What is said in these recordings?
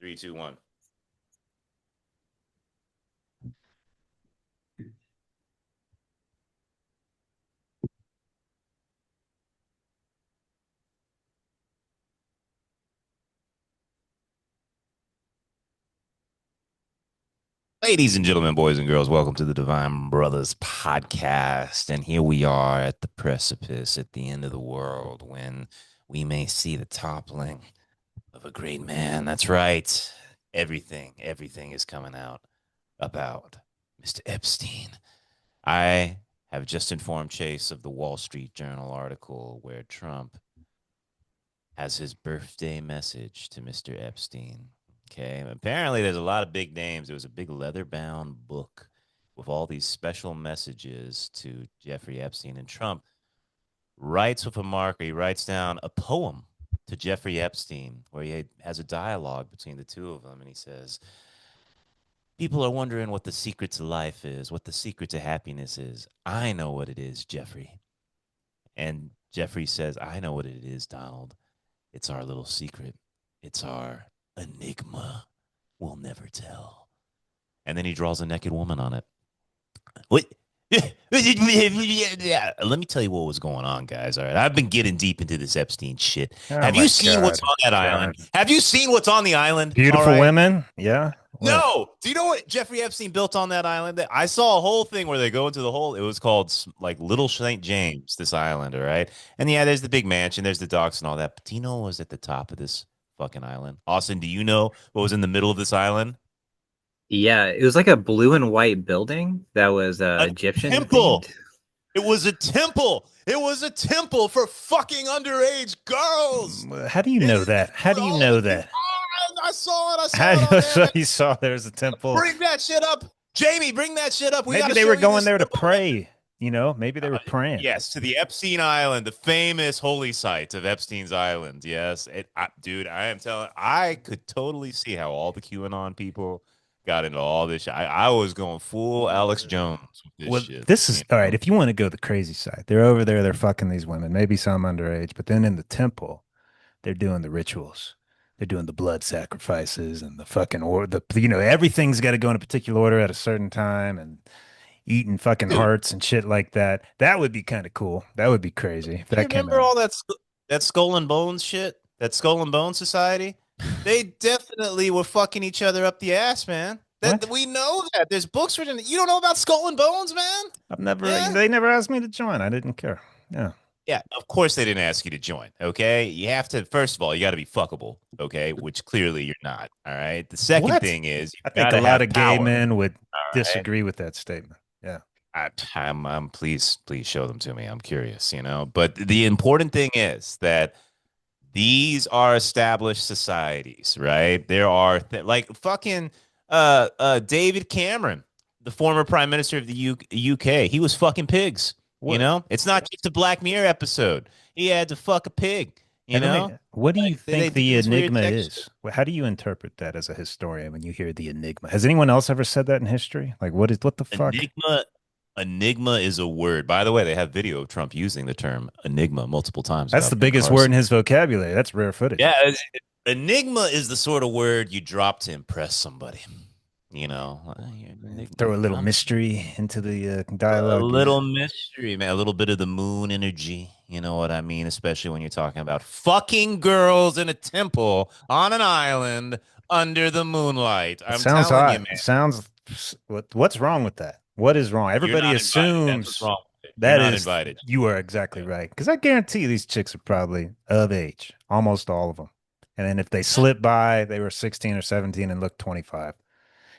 Three, two, one. Ladies and gentlemen, boys and girls, welcome to the Divine Brothers podcast. And here we are at the precipice, at the end of the world, when we may see the toppling of a great man. That's right. Everything is coming out about Mr. Epstein. I have just informed Chase of the Wall Street Journal article where Trump has his birthday message to Mr. Epstein. Okay. Apparently, there's a lot of big names. There was a big leather bound book with all these special messages to Jeffrey Epstein. And Trump writes with a marker, he writes down a poem to Jeffrey Epstein where he has a dialogue between the two of them. And he says, people are wondering what the secret to life is, what the secret to happiness is. I know what it is, Jeffrey. And Jeffrey says, I know what it is, Donald. It's our little secret. It's our enigma. We'll never tell. And then he draws a naked woman on it. What? Let me tell you what was going on, guys. All right. I've been getting deep into this Epstein shit. Oh Have my you seen what's God. on that island? God. Have you seen what's on the island? All Beautiful right. women? Yeah. What? No. Do you know what Jeffrey Epstein built on that island? I saw a whole thing where they go into the whole, it was called like Little St. James, this island, all right? And yeah, there's the big mansion, there's the docks and all that. But do you know what was at the top of this fucking island? Austin, do you know what was in the middle of this island? Yeah, it was like a blue and white building that was A Egyptian temple. themed. It was a temple. It was a temple for fucking underage girls. How do you know that? How do you Oh, know that? I saw it. I How saw it do on you, there, so man. you saw there's a temple? Bring that shit up. Jamie, bring that shit up. We got Maybe to they show were you going this there to temple, man. pray. Maybe they were praying. Yes, to the Epstein Island, the famous holy site of Epstein's Island. Yes, dude, I am telling. I could totally see how all the QAnon people got into all this shit. I was going full Alex Jones with this Well, shit. this You is all right. know? If you want to go the crazy side, they're over there, they're fucking these women, maybe some underage, but then in the temple, they're doing the rituals. They're doing the blood sacrifices and the fucking or everything's got to go in a particular order at a certain time and eating fucking Dude, hearts and shit like that. That would be kind of cool. That would be crazy if you that came remember out. all that skull and bones shit? That skull and bone society? They definitely were fucking each other up the ass, man. That What? we know that. There's books written. You don't know about skull and bones, man? I've never, Yeah. they never asked me to join. I didn't care. Yeah. Yeah, of course they didn't ask you to join. Okay, you have to. First of all, you got to be fuckable. Okay, which clearly you're not. All right. The second What? thing is you I think got a to lot have of gay power. men would All right. disagree with that statement. Yeah. Please show them to me. I'm curious. But the important thing is that these are established societies, right? There are like fucking David Cameron, the former prime minister of the UK. He was fucking pigs. What? It's not just a Black Mirror episode. He had to fuck a pig. You And let know, me, what do you like they think do the this weird enigma sex shit. is? How do you interpret that as a historian when you hear the enigma? Has anyone else ever said that in history? Like, what the fuck? Enigma is a word. By the way, they have video of Trump using the term enigma multiple times That's about the biggest cars. word in his vocabulary. That's rare footage. Yeah, enigma is the sort of word you drop to impress somebody. Throw a little I'm mystery into the a dialogue. Yeah. little mystery, man. A little bit of the moon energy. You know what I mean? Especially when you're talking about fucking girls in a temple on an island under the moonlight. It I'm sounds telling you, hot. man. It sounds. What's wrong with that? What is wrong? You're Everybody not invited. That's what's assumes wrong with it. You're that not is. invited. You are exactly Yeah. right. Because I guarantee you these chicks are probably of age, almost all of them. And then if they slip by, they were 16 or 17 and look 25.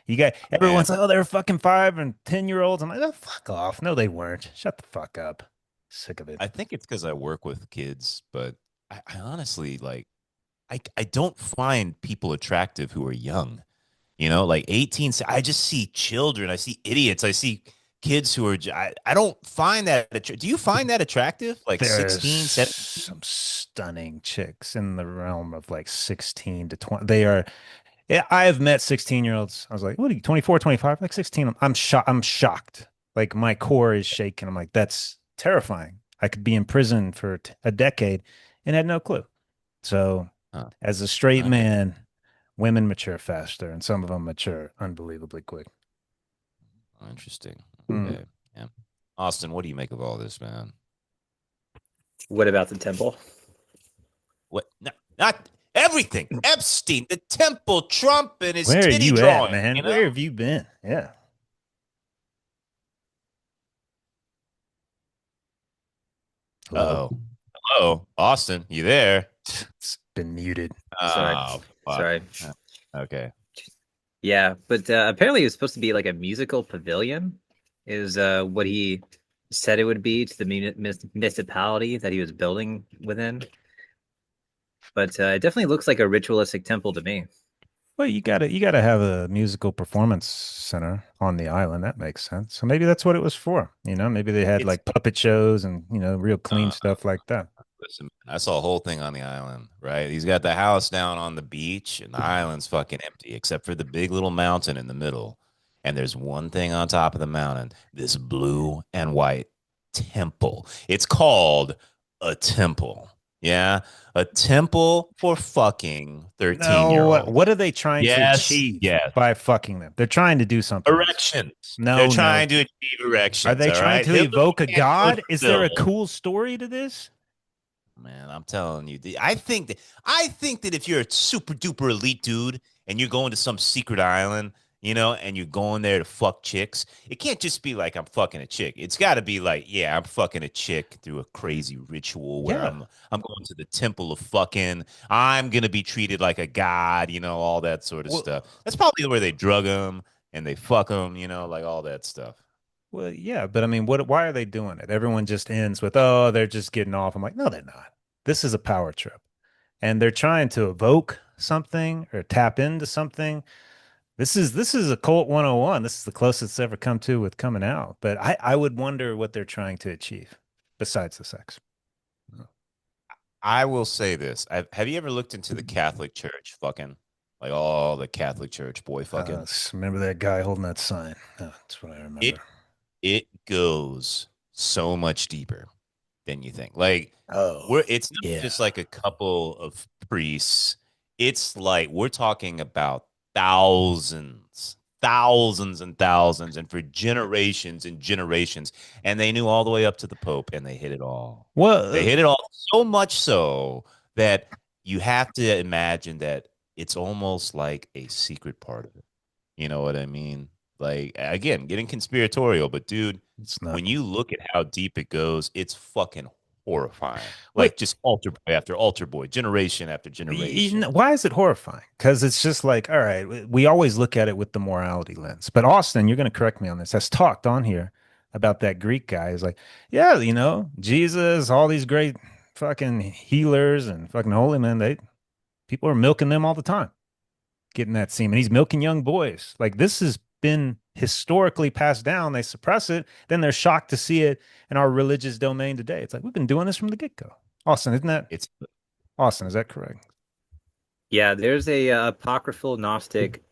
You got Man, everyone's like, oh, they're fucking 5 and 10-year olds. I'm like, oh, fuck off. No, they weren't. Shut the fuck up. Sick of it. I think it's because I work with kids, but I honestly like I don't find people attractive who are young. Like 18. I just see children. I see idiots. I see kids who are. I don't find that. Do you find that attractive? Like There's 16, 17? some stunning chicks in the realm of like 16 to 20. They are. Yeah, I have met 16-year-olds. I was like, what are you, 24, 25? Like 16. I'm shocked. I'm shocked. Like my core is shaking. I'm like, that's terrifying. I could be in prison for a decade and had no clue. So, Huh. as a straight Okay. man, Women mature faster, and some of them mature unbelievably quick. Oh, interesting. Mm. Okay. Yeah. Austin, what do you make of all this, man? What about the temple? What? Not everything. Epstein, the temple, Trump, and his Where are titty you at, drawing. man? You Where know? have you been? Yeah. Hello. Uh oh. Hello, Austin. You there? It's been muted. Sorry, Oh, fuck. sorry. Okay. Yeah, but apparently it was supposed to be like a musical pavilion, is what he said it would be to the municipality that he was building within. But it definitely looks like a ritualistic temple to me. Well, you gotta have a musical performance center on the island. That makes sense. So maybe that's what it was for. Maybe they had It's like puppet shows and real clean uh, stuff like that. listen, man, I saw a whole thing on the island, right? He's got the house down on the beach, and the island's fucking empty, except for the big little mountain in the middle. And there's one thing on top of the mountain, this blue and white temple. It's called a temple. Yeah. A temple for fucking 13 No, year what olds. what are they trying to Yes. achieve Yes. by fucking them? They're trying to do something else. Erections. They're No, no. trying to achieve Are erections. they All trying right. to Hitler evoke a can't go to god? Is there a Brazil. cool story to this? Man, I'm telling you, I think that if you're a super duper elite dude and you're going to some secret island, and you're going there to fuck chicks, it can't just be like I'm fucking a chick. It's got to be like, yeah, I'm fucking a chick through a crazy ritual where Yeah. I'm going to the temple of fucking. I'm gonna be treated like a god, all that sort of Well, stuff. That's probably where they drug them and they fuck them, like all that stuff. well, yeah, but I mean, why are they doing it? Everyone just ends with, "Oh, they're just getting off." I'm like, "No, they're not. This is a power trip." And they're trying to evoke something or tap into something. This is a Cult 101. This is the closest it's ever come to with coming out. But I would wonder what they're trying to achieve besides the sex. I will say this. Have you ever looked into the Catholic Church fucking? Like all the Catholic Church boy fucking. Remember that guy holding that sign? That's what I It remember. it goes so much deeper than you think. Like Oh, it's not yeah. just like a couple of priests. It's like we're talking about thousands, thousands and thousands, and for generations and generations. And they knew all the way up to the Pope, and they hit it all. They Well, hit it all so much so that you have to imagine that it's almost like a secret part of it. You know what I mean? Like again, getting conspiratorial, but dude, it's not. when you look at how deep it goes, it's fucking horrifying. Wait, Like just altar boy after altar boy, generation after generation. why is it horrifying? Because it's just like, all right, we always look at it with the morality lens. But Austin, you're going to correct me on this, has talked on here about that Greek guy. He's like, yeah, Jesus, all these great fucking healers and fucking holy men, people are milking them all the time, getting that semen. He's milking young boys. Like this has been historically passed down. They suppress it, then they're shocked to see it in our religious domain today. It's like we've been doing this from the get-go. Austin, isn't that It's Austin? Is that correct? Yeah, there's a apocryphal Gnostic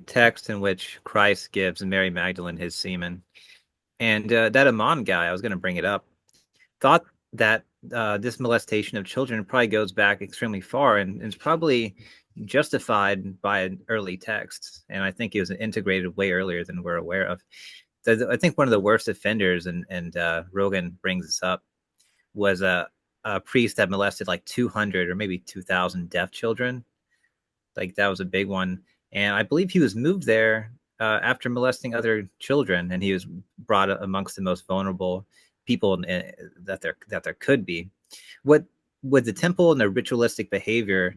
text in which Christ gives Mary Magdalene his semen, and that Amon guy, I was going to bring it up, thought that this molestation of children probably goes back extremely far and is probably justified by an early text. And I think it was integrated way earlier than we're aware of. I think one of the worst offenders, and Rogan brings this up, was a priest that molested like 200 or maybe 2,000 deaf children. Like that was a big one. And I believe he was moved there after molesting other children, and he was brought amongst the most vulnerable people that there could be. What with the temple and the ritualistic behavior,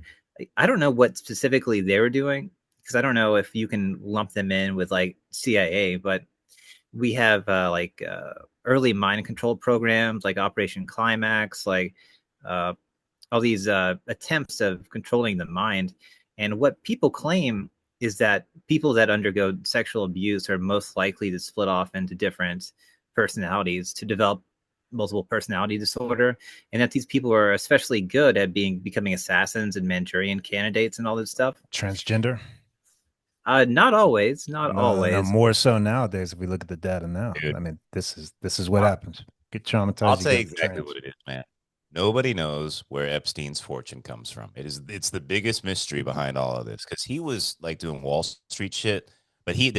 I don't know what specifically they were doing, because I don't know if you can lump them in with like CIA, but we have early mind control programs like Operation Climax, like uh, all these attempts of controlling the mind. And what people claim is that people that undergo sexual abuse are most likely to split off into different personalities to develop multiple personality disorder, and that these people are especially good at becoming assassins and Manchurian candidates and all this stuff. Transgender? Not always, not No, no, always. more so nowadays if we look at the data now. dude. I mean, this is what I- happens. Get I'll traumatized, you tell you go exactly trans. what it is, man. Nobody knows where Epstein's fortune comes from. It's the biggest mystery behind all of this because he was like doing Wall Street shit, but he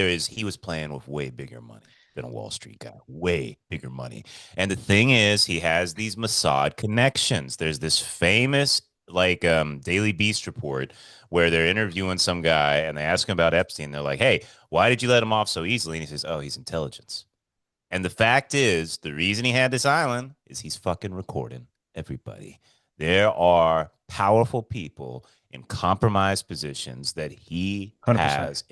was playing with way bigger money than a Wall Street guy, way bigger money. And the thing is, he has these Mossad connections. There's this famous Daily Beast report where they're interviewing some guy and they ask him about Epstein. They're like, "Hey, why did you let him off so easily?" And he says, "Oh, he's intelligence." And the fact is, the reason he had this island is he's fucking recording everybody. There are powerful people in compromised positions that he 100%. has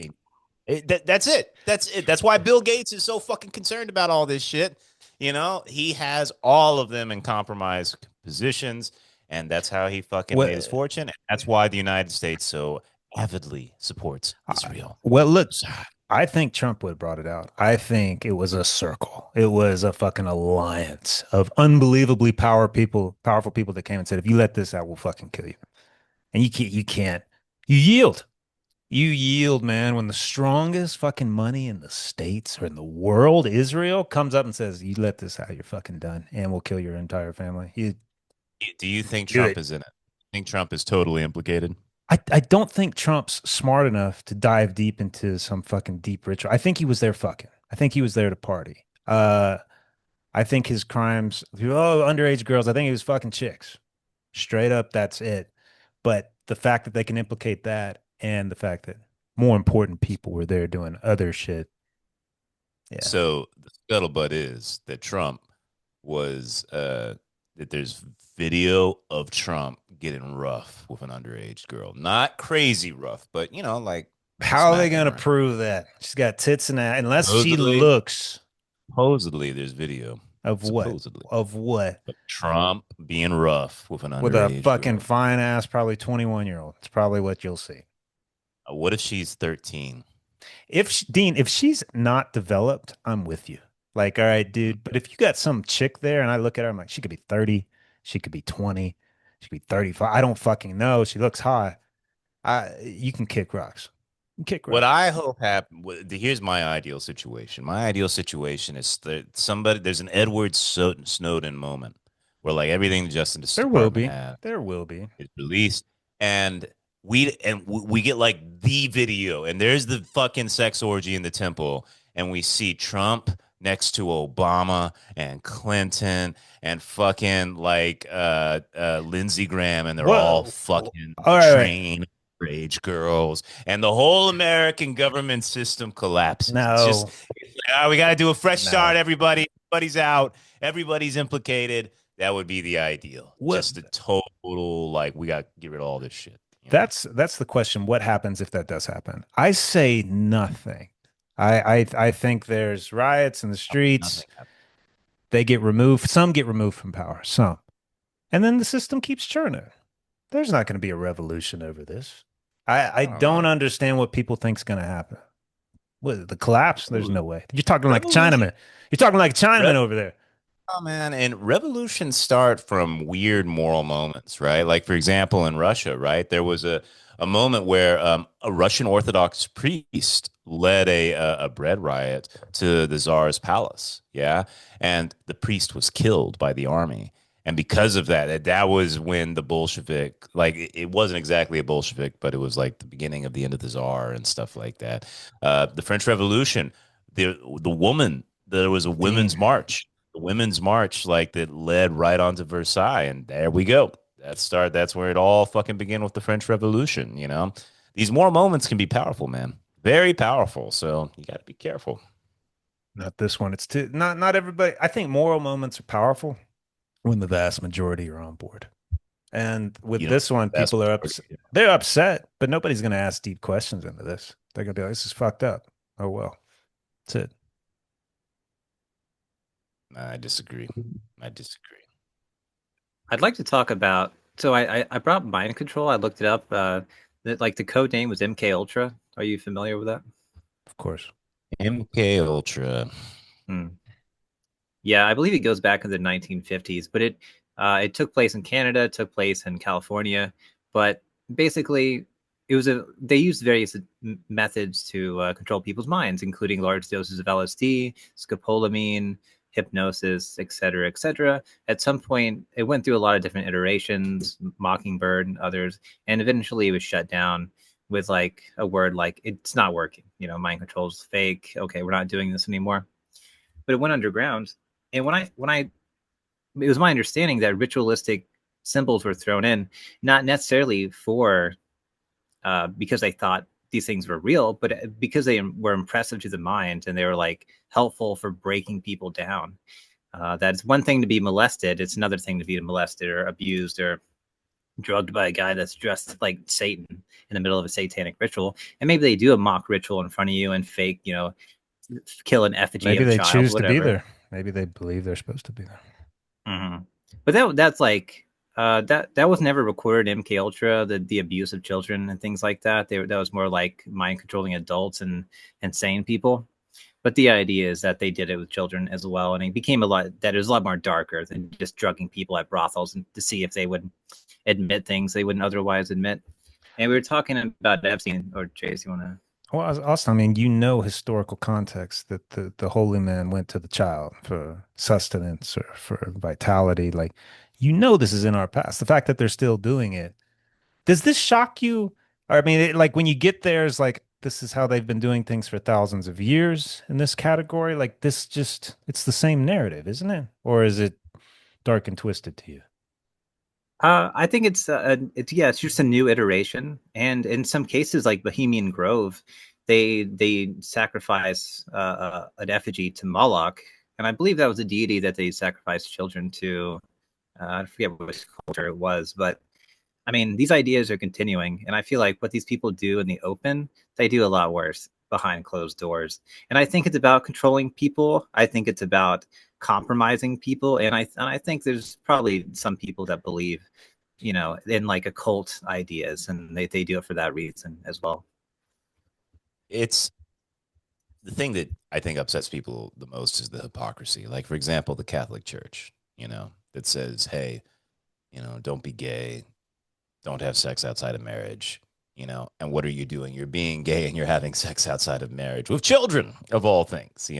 that's it. That's it. That's why Bill Gates is so fucking concerned about all this shit. You know, he has all of them in compromised positions, and that's how he fucking Well, made his fortune. And that's why the United States so avidly supports Israel. well, look, I think Trump would have brought it out. I think it was a circle. It was a fucking alliance of unbelievably powerful people that came and said, if you let this out, we'll fucking kill you. And you yield. You yield, man, when the strongest fucking money in the states or in the world, Israel, comes up and says, you let this out, you're fucking done, and we'll kill your entire family. Do you think Do Trump it. is in it? I think Trump is totally implicated. I don't think Trump's smart enough to dive deep into some fucking deep ritual. I think he was there fucking. I think he was there to party. I think his crimes, underage girls, I think he was fucking chicks. Straight up, that's it. But the fact that they can implicate that and the fact that more important people were there doing other shit. Yeah. So the scuttlebutt is that Trump was that there's video of Trump getting rough with an underage girl. Not crazy rough, but you know, like How are they smacking going to her. prove that? She's got tits and that, unless she Supposedly, looks supposedly there's video. of what? Supposedly. Of what? Of Trump being rough with an With a underage fucking girl. fine ass, probably 21-year-old. It's probably what you'll see. What if she's 13? Dean, if she's not developed, I'm with you. Like, all right, dude. But if you got some chick there and I look at her, I'm like, she could be 30, she could be 20, she could be 35. I don't fucking know. She looks hot. You can kick rocks. You can kick What rocks. I hope happen. Here's my ideal situation. My ideal situation is that there's an Edward Snowden moment where like everything the Justice There will Department be. has There will be. is released, and we get like the video, and there's the fucking sex orgy in the temple, and we see Trump next to Obama and Clinton and fucking Lindsey Graham, and they're all Well, fucking all right, right. trained rage girls, and the whole American government system collapses. No, It's like, oh, we got to do a fresh start, no. everybody. Everybody's out. Everybody's implicated. That would be the ideal. What Just a total, like, we got to get rid of all this shit, you know? that's the question. What happens if that does happen? I say nothing. I think there's riots in the streets. Nothing happens. They get removed. Some get removed from power. Some. And then the system keeps churning. There's not going to be a revolution over this. I I don't know. don't understand what people think's going to happen. What, the collapse? There's no way. You're talking like a Revolution. Chinaman. You're talking like a Chinaman Rev- over there. Oh, man. And revolutions start from weird moral moments, right? Like, for example, in Russia, right? There was a moment where a Russian Orthodox priest led a bread riot to the Tsar's palace. Yeah. And the priest was killed by the army. And because of that was when the Bolshevik, like, it wasn't exactly a Bolshevik, but it was like the beginning of the end of the Tsar and stuff like that. The French Revolution, the woman, there was a Dean, women's march like that led right onto Versailles, and there we go. That's where it all fucking began with the French Revolution, you know. These more moments can be powerful, man. Very powerful. So you got to be careful. not this one. It's too not everybody. I think moral moments are powerful when the vast majority are on board. And with You know, this one, that's people are upset. They're upset, but nobody's going to ask deep questions into this. They're going to be like, "This is fucked up." Oh well, that's it. I disagree. I disagree. I'd like to talk about. So I brought mind control. I looked it up. Like the code name was MK Ultra. Are you familiar with that? Of course. MK Ultra. Hmm. Yeah, I believe it goes back in the 1950s, but it took place in Canada, it took place in California, but basically they used various methods to control people's minds, including large doses of LSD, scopolamine, hypnosis, etc., etc. At some point, it went through a lot of different iterations, Mockingbird and others, and eventually it was shut down with like a word like it's not working. Mind control is fake. Okay, we're not doing this anymore. But it went underground, and when I it was my understanding that ritualistic symbols were thrown in, not necessarily for because they thought these things were real, but because they were impressive to the mind and they were like helpful for breaking people down. That's one thing to be molested. It's another thing to be molested or abused or drugged by a guy that's dressed like Satan in the middle of a satanic ritual. And maybe they do a mock ritual in front of you and fake, kill an effigy Maybe of a they child, choose to be whatever. there. Maybe they believe they're supposed to be there. Mm-hmm. But that's like that was never recorded in MK Ultra, the abuse of children and things like that. That was more like mind controlling adults and insane people. But the idea is that they did it with children as well, and it became that it was a lot more darker than just drugging people at brothels and to see if they would admit things they wouldn't otherwise admit. And we were talking about Epstein, or Chase, you want to? Well, also, I mean, historical context that the holy man went to the child for sustenance or for vitality. Like, this is in our past. The fact that they're still doing it. Does this shock you? Or, I mean, like when you get there, is like, this is how they've been doing things for thousands of years in this category. Like, it's the same narrative, isn't it? Or is it dark and twisted to you? I think it's just a new iteration, and in some cases, like Bohemian Grove, they sacrifice an effigy to Moloch, and I believe that was a deity that they sacrificed children to. I forget which culture it was, but I mean, these ideas are continuing, and I feel like what these people do in the open, they do a lot worse behind closed doors. And I think it's about controlling people. I think it's about compromising people, and I think there's probably some people that believe, in like occult ideas, and they do it for that reason as well. It's the thing that I think upsets people the most is the hypocrisy. Like, for example, the Catholic Church, that says, hey, don't be gay, don't have sex outside of marriage, and what are you doing? You're being gay and you're having sex outside of marriage with children, of all things.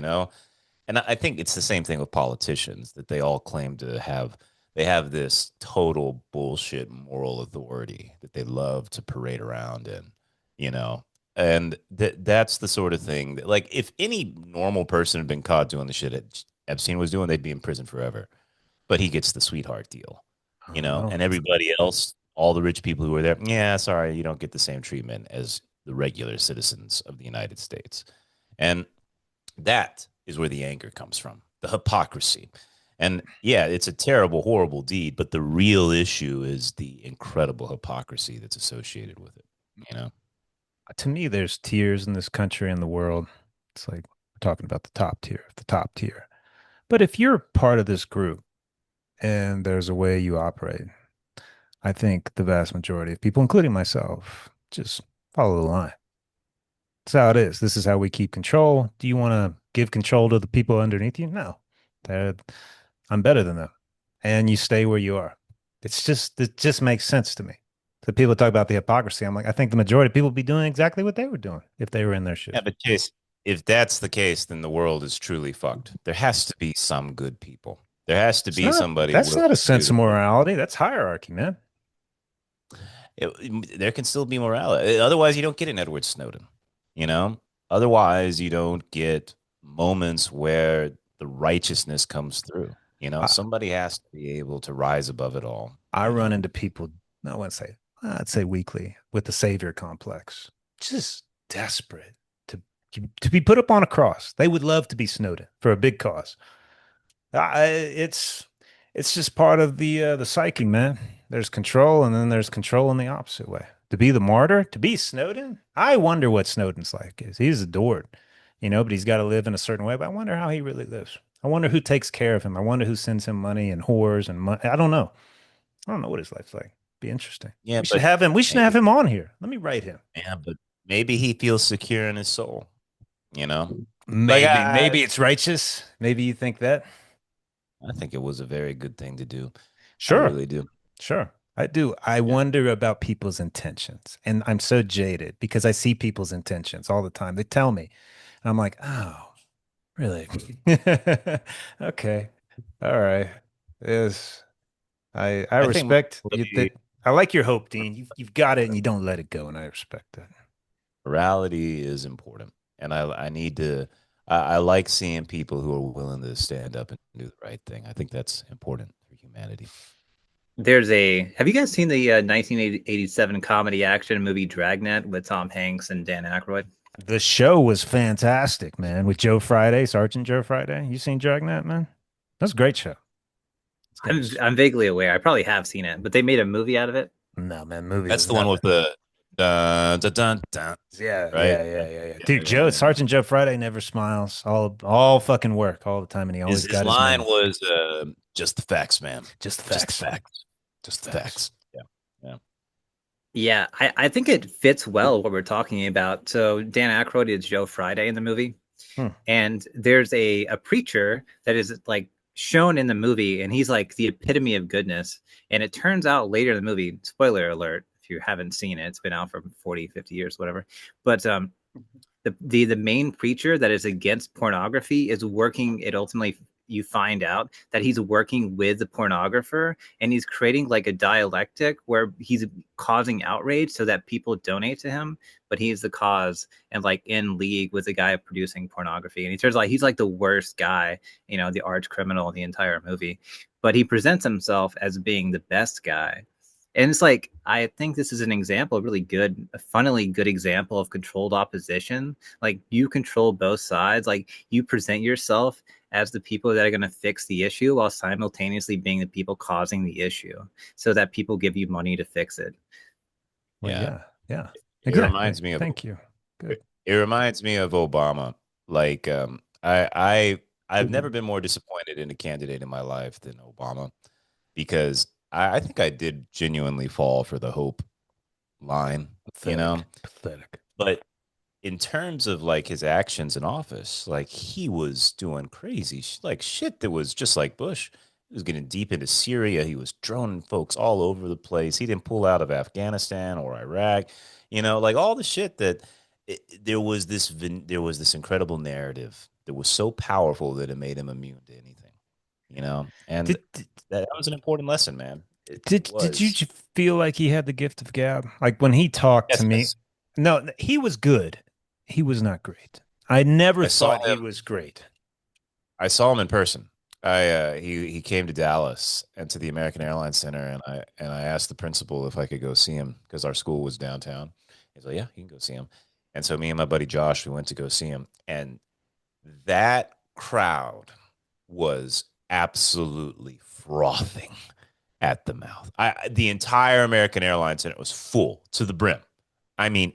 And I think it's the same thing with politicians that they all claim to have. They have this total bullshit moral authority that they love to parade around in, you know. And that's the sort of thing that, like, if any normal person had been caught doing the shit that Epstein was doing, they'd be in prison forever. But he gets the sweetheart deal, I don't know. and everybody else, all the rich people who were there, yeah, sorry, you don't get the same treatment as the regular citizens of the United States. And that is where the anger comes from, the hypocrisy. And yeah, it's a terrible, horrible deed, but the real issue is the incredible hypocrisy that's associated with it, you know? To me, there's tiers in this country and the world. It's like we're talking about the top tier of the top tier. But if you're part of this group and there's a way you operate, I think the vast majority of people, including myself, just follow the line. That's how it is. This is how we keep control. Do you want to give control to the people underneath you? No. They're, I'm better than them. And you stay where you are. It just makes sense to me. So people talk about the hypocrisy. I'm like, I think the majority of people would be doing exactly what they were doing if they were in their Yeah, shoes. but Chase, if that's the case, then the world is truly fucked. There has to be some good people. There has to be somebody That's willing not a to do sense of morality. That's hierarchy, man. there can still be morality. Otherwise, you don't get an Edward Snowden, you know? Otherwise, you don't get moments where the righteousness comes through. I, Somebody has to be able to rise above it all, I you run know? into people, I wouldn't say, I'd say weekly with the savior complex, just desperate to to be put up on a cross. They would love to be Snowden for a big cause. It's just part of the psyche, man. There's control, and then there's control in the opposite way. To be the martyr, to be Snowden, I wonder what Snowden's like. Is he's adored, but he's got to live in a certain way. But I wonder how he really lives. I wonder who takes care of him. I wonder who sends him money and whores and money. I don't know. I don't know what his life's like. Be interesting. Yeah, We should but have him. We should have maybe, him on here. Let me write him. yeah, but maybe he feels secure in his soul, you know? Like, Maybe it's righteous. Maybe you think that. I think it was a very good thing to do. I Sure. really do. Sure. I do. I Yeah. wonder about people's intentions. And I'm so jaded because I see people's intentions all the time. They tell me. And I'm like, oh, Really? Okay. All right. Yes. I I think respect you morality, that I like your hope, Dean. You've got it and you don't let it go, and I respect that. morality is important, and I need to. I like seeing people who are willing to stand up and do the right thing. I think that's important for humanity. Have you guys seen the 1987 comedy action movie Dragnet with Tom Hanks and Dan Aykroyd? The show was fantastic, man, with Joe Friday, Sergeant Joe Friday. You seen Dragnet, man? That's a great show. That I'm was I'm vaguely aware. I probably have seen it, but they made a movie out of it. no man, movie That's was the one nothing. with the dun dun dun, dun Yeah, right? yeah, yeah, yeah, yeah. Yeah, Dude, yeah, yeah. Sergeant Joe Friday never smiles. All fucking work all the time, and he always His got his line men. was just the facts, man. Just the Just the facts. facts. Just the Facts. facts. Yeah. Yeah. Yeah, I think it fits well what we're talking about. So Dan Aykroyd is Joe Friday in the movie, Hmm. and there's a preacher that is like shown in the movie, and he's like the epitome of goodness. And it turns out later in the movie, spoiler alert, if you haven't seen it, it's been out for 40, 50 years, whatever. But the main preacher that is against pornography is working. It ultimately you find out that he's working with the pornographer and he's creating like a dialectic where he's causing outrage so that people donate to him, but he's the cause and like in league with the guy producing pornography. And he turns out he's like the worst guy, the arch criminal in the entire movie, but he presents himself as being the best guy. And it's like, I think this is an example, a really good, a funnily good example of controlled opposition. Like you control both sides, like you present yourself as the people that are going to fix the issue while simultaneously being the people causing the issue so that people give you money to fix it. Well, Yeah. yeah, yeah. It Exactly. reminds me of Thank you. Good. it reminds me of Obama. Like I've never Ooh, been more disappointed in a candidate in my life than Obama because I think I did genuinely fall for the hope line, you pathetic. know. Pathetic. But in terms of like his actions in office, like he was doing crazy like shit that was just like Bush. He was getting deep into Syria. He was droning folks all over the place. He didn't pull out of Afghanistan or Iraq. Like all the shit that there was this incredible narrative that was so powerful that it made him immune to anything. And Did did that was an important lesson, man. It did you was. feel like he had the gift of gab? Like when he talked to Yes, me, no, he was good. He was not great. I never I saw thought he him. was great. I saw him in person. He came to Dallas and to the American Airlines Center, and I asked the principal if I could go see him because our school was downtown. He's like, "Yeah, you can go see him." And so me and my buddy Josh, we went to go see him, and that crowd was absolutely frothing at the mouth. The entire American Airlines Center was full to the brim. I mean,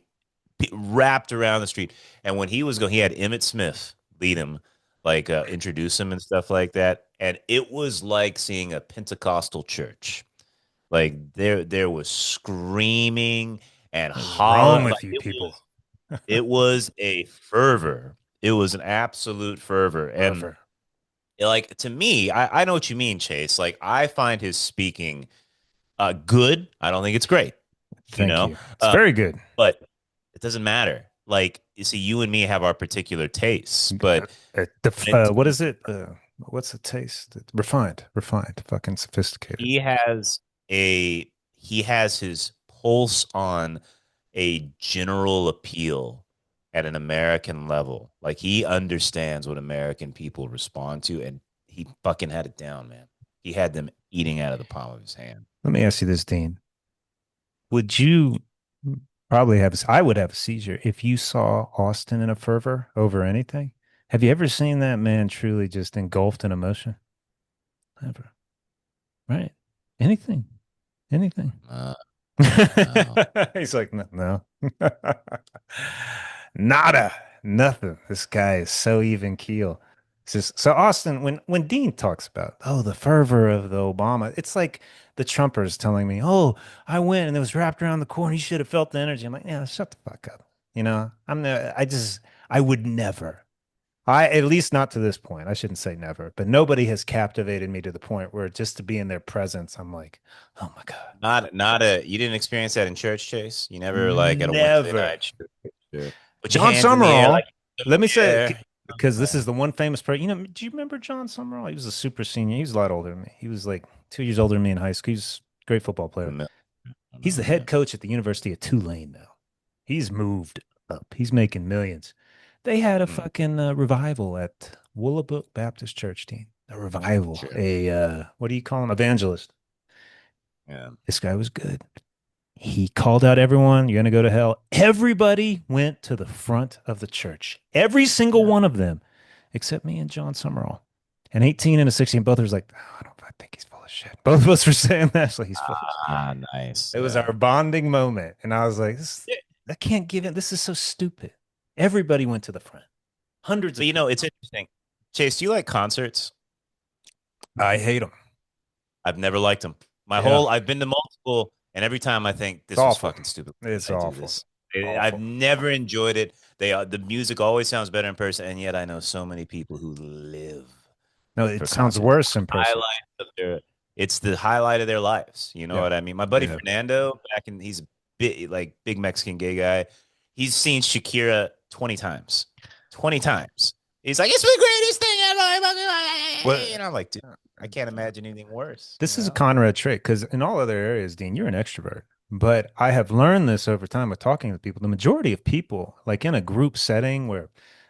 wrapped around the street. And when he was going, he had Emmett Smith lead him, like introduce him and stuff like that. And it was like seeing a Pentecostal church. Like there was screaming and What is wrong hollering. with Like you it people? was it was a fervor. It was an absolute fervor. And Forever. like to me, I know what you mean, Chase. Like I find his speaking good. I don't think it's great, you Thank know. you. It's Uh, very good. but it doesn't matter. Like you see, you and me have our particular tastes, but What is it? What's the taste? Refined, refined, fucking sophisticated. he has he has his pulse on a general appeal at an American level. Like he understands what American people respond to, and he fucking had it down, man. He had them eating out of the palm of his hand. Let me ask you this, Dean. Would you probably have, I would have a seizure if you saw Austin in a fervor over anything? Have you ever seen that man truly just engulfed in emotion? Never. Right. Anything. Anything. No. He's like, no, no. Nada. Nothing. This guy is so even keel. So Austin, when Dean talks about, oh, the fervor of the Obama, it's like the Trumpers telling me, oh, I went and it was wrapped around the corner. You should have felt the energy. I'm like, yeah, shut the fuck up. I would never. At least not to this point. I shouldn't say never, but nobody has captivated me to the point where just to be in their presence, I'm like, oh my God. Not a you didn't experience that in church, Chase. You never like at a Wednesday Never. night church, put your John hands in the air Summerall, like let me say, yeah. because this is the one famous person. Do you remember John Summerall? He was a super senior. He was a lot older than me. He was like 2 years older than me in high school. He's a great football player. No, He's the no, head yeah. coach at the University of Tulane now. He's moved up. He's making millions. They had a Mm, fucking revival at Willowbrook Baptist Church team. A revival. sure. What do you call him? Evangelist. Yeah. This guy was good. He called out everyone, you're going to go to hell. Everybody went to the front of the church. Every single Yeah. one of them, except me and John Summerall. An 18 and a 16, both of us like, oh, I think he's full of shit. Both of us were saying that. So he's full of shit. Ah, nice. It was Yeah. our bonding moment. And I was like, Yeah. I can't give it. This is so stupid. Everybody went to the front. Hundreds But of people. it's interesting. Chase, do you like concerts? I hate them. I've never liked them. Yeah. I've been to multiple, and every time I think It's this was awful. fucking stupid. It's Why did I do awful. this? I've Awful. never enjoyed it. The music always sounds better in person, and yet I know so many people who live No, for it sounds concerts. worse in person. Highlight of their, it's the highlight of their lives. You know Yeah. what I mean? My buddy Yeah. Fernando, he's a big Mexican gay guy. He's seen Shakira 20 times. 20 times. He's like, it's the greatest thing ever. What? And I'm like, dude, I can't imagine anything worse. This is a Conrad trait because in all other areas, Dean, you're an extrovert. But I have learned this over time with talking to people. The majority of people, like in a group setting where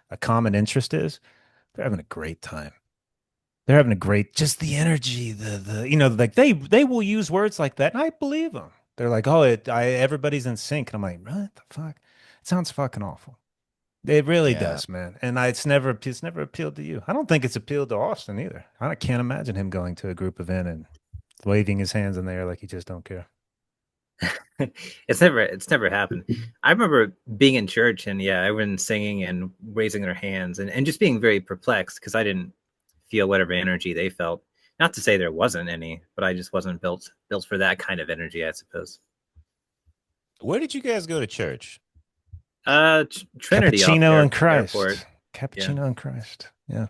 a common interest is, they're having a great time. They're having a great, just the energy, like they will use words like that, and I believe them. They're like, oh, everybody's in sync, and I'm like, what the fuck? It sounds fucking awful. It really Yeah. does, man. And it's never appealed to you. I don't think it's appealed to Austin either. I can't imagine him going to a group event and waving his hands in the air like he just don't care. It's never happened. I remember being in church and yeah, everyone singing and raising their hands and just being very perplexed because I didn't feel whatever energy they felt. Not to say there wasn't any, but I just wasn't built for that kind of energy, I suppose. Where did you guys go to church? Trinity off Cappuccino and airport. Christ. Yeah. Cappuccino and Christ. Yeah.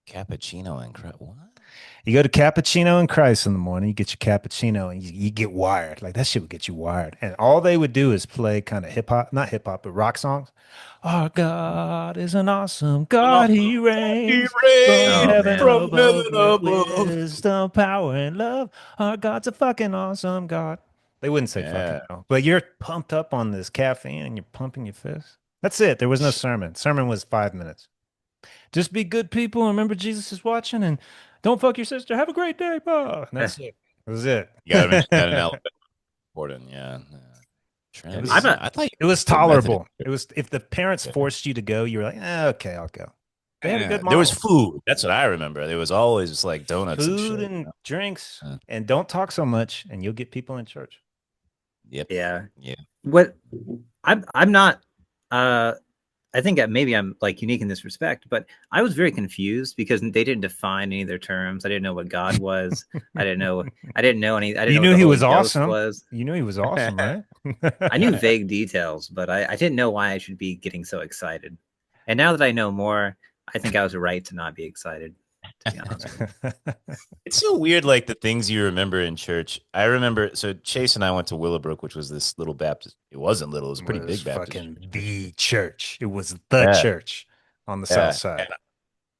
Cappuccino and what? You go to Cappuccino and Christ in the morning, you get your cappuccino and you get wired. Like that shit would get you wired. And all they would do is play kind of hip hop, not hip hop, but rock songs. Our God is an awesome God. He He reigns from Oh reigns heaven man. from above heaven with above. wisdom, power, and love. Our God's a fucking awesome God. They wouldn't say fucking Yeah. no, but you're pumped up on this caffeine and you're pumping your fist. That's it. There was no sermon. Sermon was 5 minutes. Just be good people and remember Jesus is watching and don't fuck your sister. Have a great day. Bye. And that's it. That was it. You got to mention that in Alabama. Important. Yeah. It Trinity. I'm was not I thought you it was were Methodist. tolerable. It was if the parents forced you to go, you were like, okay, I'll go. They had a Yeah. good There was model. food. That's what I remember. There was always just like donuts and Food shit. and drinks. Uh, And don't talk so much and you'll get people in church. Yep. Yeah. Yeah. What I'm not I think that maybe I'm like unique in this respect, but I was very confused because they didn't define any of their terms. I didn't know what God was. I didn't You know what knew the he Holy was Ghost awesome. was. You knew he was awesome, right? I knew vague details, but I didn't know why I should be getting so excited. And now that I know more, I think I was right to not be excited, to be honest with you. It's so weird, like the things you remember in church. I remember, so Chase and I went to Willowbrook, which was this little Baptist. It wasn't little, it was a pretty Was big Baptist fucking church. the church. It was the Yeah. church on the south Yeah. side.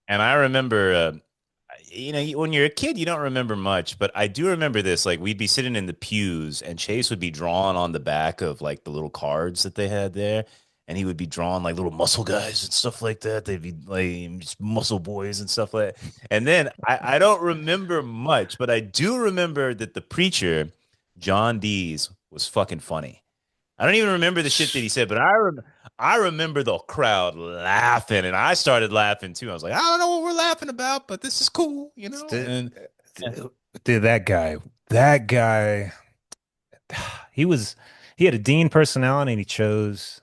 And I remember, when you're a kid, you don't remember much, but I do remember this. Like we'd be sitting in the pews, and Chase would be drawing on the back of like the little cards that they had there, and he would be drawing like little muscle guys and stuff like that. They'd be like just muscle boys and stuff like that. And then I don't remember much, but I do remember that the preacher, John Dees, was fucking funny. I don't even remember the shit that he said, but I remember the crowd laughing, and I started laughing too. I was like, I don't know what we're laughing about, but this is cool, you know? And Dude, that guy, he was, he had a dean personality and he chose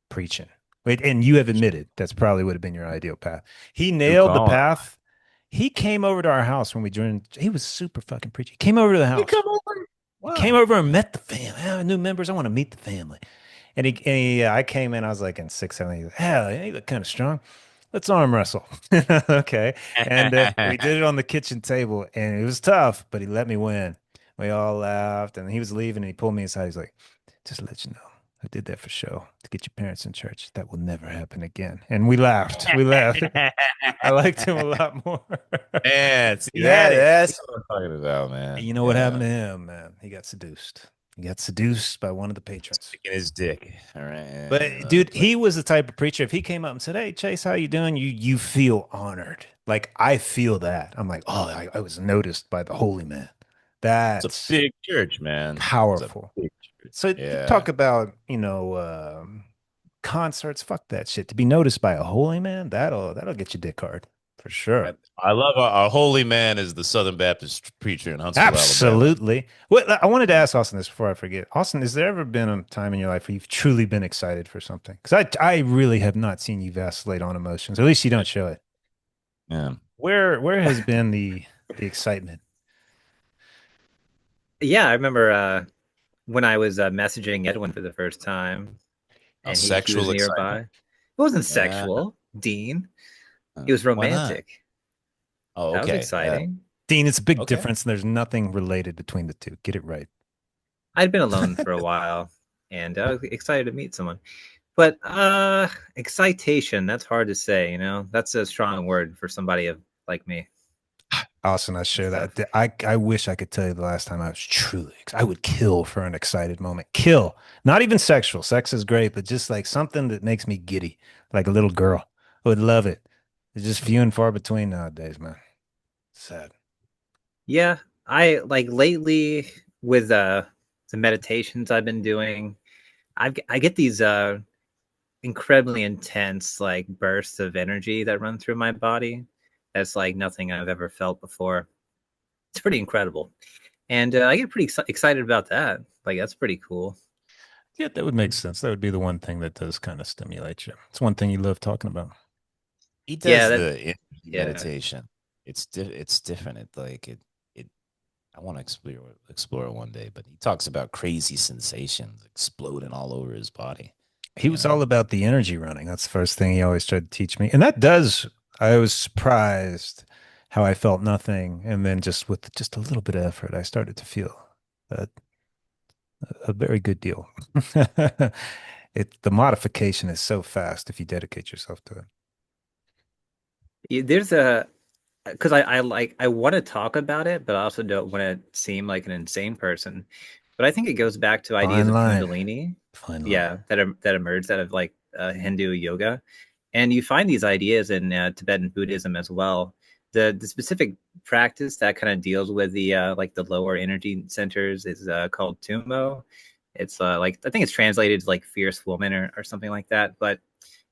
preaching. Wait, and you have admitted that's probably would have been your ideal path. He good nailed the call. path. He came over to our house when we joined. He was super fucking preachy. He came over to the You house. come over. He Wow. came over and met the family. New members. I want to meet the family. I came in. I was like in 6, 7. He goes, hell, yeah, you look kind of strong. Let's arm wrestle. Okay. And we did it on the kitchen table, and it was tough, but he let me win. We all laughed, and he was leaving, and he pulled me aside. He's like, just to let you know, I did that for show to get your parents in church. That will never happen again. And we laughed. We laughed. I liked him a lot more. Man, see He had that? it. That's what I'm talking about, And man. you know what happened Yeah. to him, man? He got seduced. He got seduced by one of the patrons. Sticking his dick. All right. But And, dude, he was the type of preacher. If he came up and said, "Hey, Chase, how you doing?" You feel honored. Like I feel that. I'm like, oh, I was noticed by the holy man. it's a That's big church, man. It's a powerful. big church. So you Yeah. talk about, concerts. Fuck that shit. To be noticed by a holy man, that'll get you dick hard for sure. I love our holy man is the Southern Baptist preacher in Huntsville, Alabama. Absolutely. Well, I wanted to ask Austin this before I forget. Austin, has there ever been a time in your life where you've truly been excited for something? Because I really have not seen you vacillate on emotions. At least you don't show it. Yeah. Where has been the excitement? Yeah, I remember when I was messaging Edwin for the first time, A and he was sexual nearby. excitement. It wasn't Yeah. sexual, Dean. It was Why not? romantic. Oh, That was okay. exciting. Dean, it's a big Okay. difference, and there's nothing related between the two. Get it right. I'd been alone for a while, and I was excited to meet someone. But excitation, that's hard to say, you know. That's a strong word for somebody like me. Austin, I share It's tough. that. I wish I could tell you the last time I was truly, I would kill for an excited moment. Kill. Not even sexual. Sex is great, but just like something that makes me giddy, like a little girl. I would love it. It's just few and far between nowadays, man. Sad. Yeah, I like lately with the meditations I've been doing, I get these incredibly intense like bursts of energy that run through my body. That's like nothing I've ever felt before. It's pretty incredible. And I get pretty excited about that. Like that's pretty cool. Yeah, that would make sense. That would be the one thing that does kind of stimulate you. It's one thing you love talking about. He Yeah, does that the energy yeah. meditation. It's different. It I want to explore it one day, but he talks about crazy sensations exploding all over his body, He you was all know. about the energy running. That's the first thing he always tried to teach me. And that does, I was surprised how I felt nothing. And then just with just a little bit of effort, I started to feel a, a very good deal. The modification is so fast if you dedicate yourself to it. There's a because I like I want to talk about it, but I also don't want to seem like an insane person. But I think it goes back to ideas Fine of line. Kundalini, Fine line. yeah, that emerged out of like Hindu yoga, and you find these ideas in Tibetan Buddhism as well. The specific practice that kind of deals with the like the lower energy centers is called Tumo. It's like I think it's translated to like fierce woman or something like that. But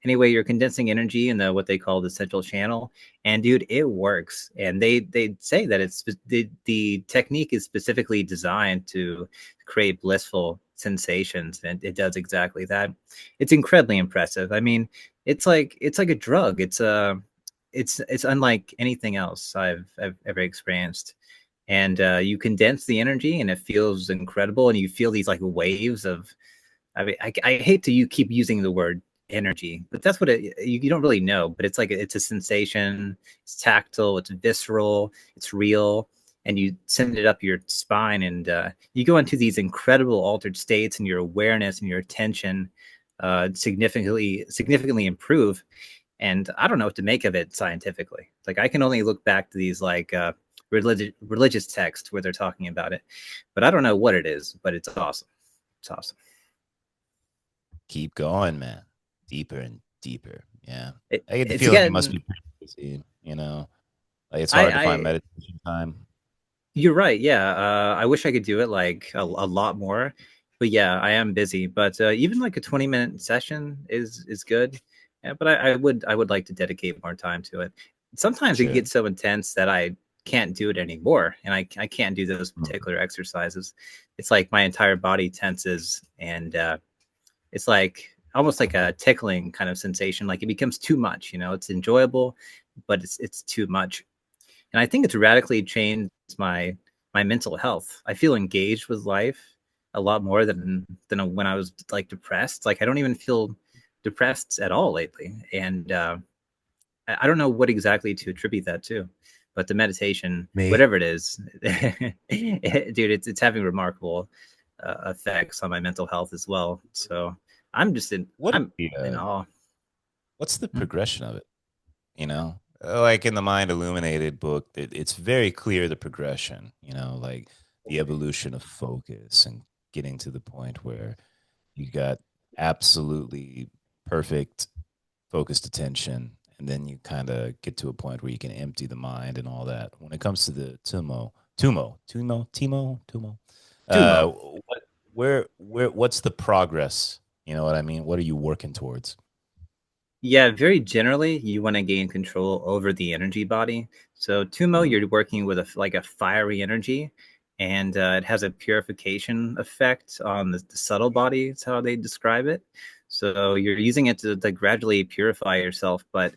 anyway, you're condensing energy in the what they call the central channel, and dude, it works. And they say that it's the technique is specifically designed to create blissful sensations, and it does exactly that. It's incredibly impressive. I mean, it's like a drug. It's unlike anything else I've ever experienced. And you condense the energy, and it feels incredible. And you feel these like waves of. I mean, I hate to you keep using the word energy, but that's what you don't really know. But it's like it's a sensation. It's tactile. It's visceral. It's real, and you send it up your spine, and you go into these incredible altered states, and your awareness and your attention significantly improve. And I don't know what to make of it scientifically. Like I can only look back to these like religious texts where they're talking about it, but I don't know what it is. But it's awesome. It's awesome. Keep going, man. Deeper and deeper. Yeah. I get the It's feeling you must getting be pretty busy, you know. Like it's hard to find I meditation time. you're right. Yeah. I wish I could do it like a lot more, but yeah, I am busy. But even like a 20-minute session is good. Yeah, but I would like to dedicate more time to it. Sometimes it Sure. gets so intense that I can't do it anymore, and I can't do those Mhm. particular exercises. It's like my entire body tenses, and it's like almost like a tickling kind of sensation. Like it becomes too much. You know, it's enjoyable, but it's too much. And I think it's radically changed my mental health. I feel engaged with life a lot more than when I was like depressed. Like I don't even feel depressed at all lately, and I don't know what exactly to attribute that to, but the meditation, Me. whatever it is, dude, it's having remarkable. effects on my mental health as well. So I'm just in What I'm the, in awe. what's the Hmm. progression of it? Like in the Mind Illuminated book, it's very clear the progression, like the evolution of focus and getting to the point where you got absolutely perfect focused attention, and then you kind of get to a point where you can empty the mind and all that. When it comes to the Tumo, Tumo. what's the progress? You know what I mean? What are you working towards? Yeah, very generally, you want to gain control over the energy body. So Tumo, Mm. you're working with a fiery energy, and it has a purification effect on the subtle body. It's how they describe it. So you're using it to gradually purify yourself, but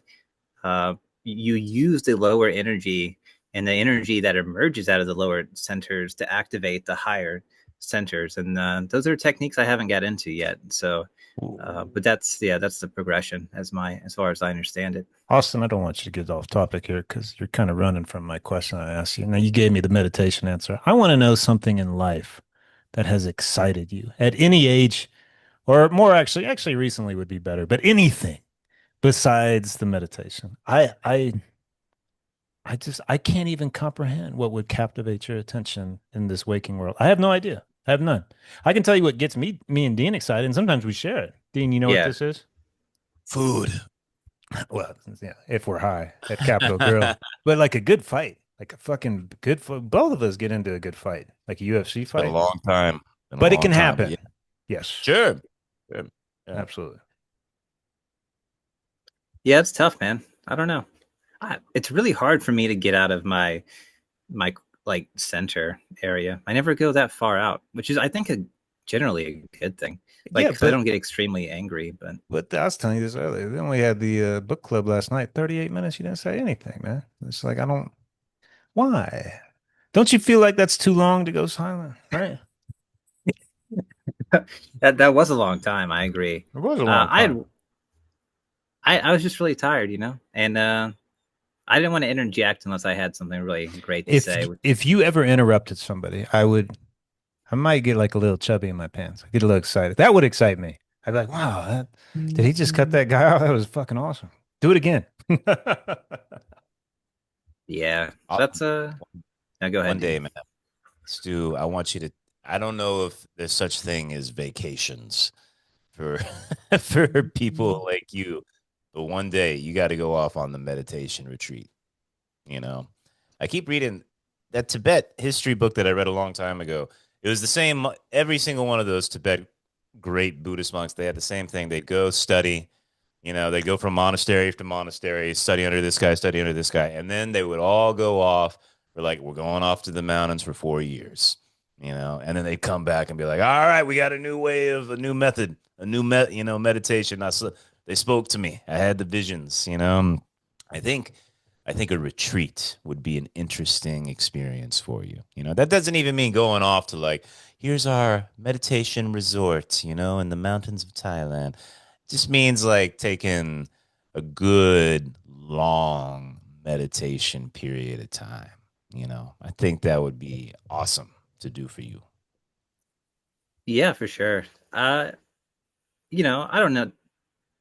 uh, you use the lower energy and the energy that emerges out of the lower centers to activate the higher centers. And those are techniques I haven't got into yet. So, but that's the progression as far as I understand it. Austin, I don't want you to get off topic here because you're kind of running from my question I asked you. Now, you gave me the meditation answer. I want to know something in life that has excited you at any age, or more actually recently would be better, but anything besides the meditation. I can't even comprehend what would captivate your attention in this waking world. I have no idea. I have none. I can tell you what gets me and Dean excited, and sometimes we share it. Dean, you know what Yeah, this is? Food. Well, yeah, if we're high at Capitol Grill, but like a good fight, like a fucking good fight. Both of us get into a good fight, like a UFC It's been a fight, long time. Been a but it long can time, but yeah, happen. Yes, sure. Sure. Yeah. absolutely. yeah, it's tough, man. I don't know. It's really hard for me to get out of my like center area. I never go that far out, which is I think generally a good thing. Like, Yeah, 'cause I don't get extremely angry, but but I was telling you this earlier. Then we had the book club last night. 38 minutes. You didn't say anything, man. It's like I don't. Why? Don't you feel like that's too long to go silent? Right? that was a long time. I agree. It was a Uh, long I time. had I was just really tired, and I didn't want to interject unless I had something really great to If say. if you ever interrupted somebody, I might get like a little chubby in my pants. I get a little excited. That would excite me. I'd be like, wow, did he just cut that guy out? That was fucking awesome. Do it again. Yeah, I'll- that's now go ahead, One day, Dean. man. Stu, I want you to. I don't know if there's such thing as vacations for for people like you, but one day you got to go off on the meditation retreat. You know, I keep reading that Tibet history book that I read a long time ago. It was the same. Every single one of those Tibet great Buddhist monks, they had the same thing. They'd go study. They go from monastery to monastery, study under this guy, study under this guy, and then they would all go off for like, we're going off to the mountains for 4 years. And then they'd come back and be like, all right, we got a new method, meditation. They spoke to me. I had the visions. I think I think a retreat would be an interesting experience for you. That doesn't even mean going off to like, here's our meditation resort, in the mountains of Thailand. It just means like taking a good long meditation period of time. I think that would be awesome to do for you. Yeah, for sure. Uh, I don't know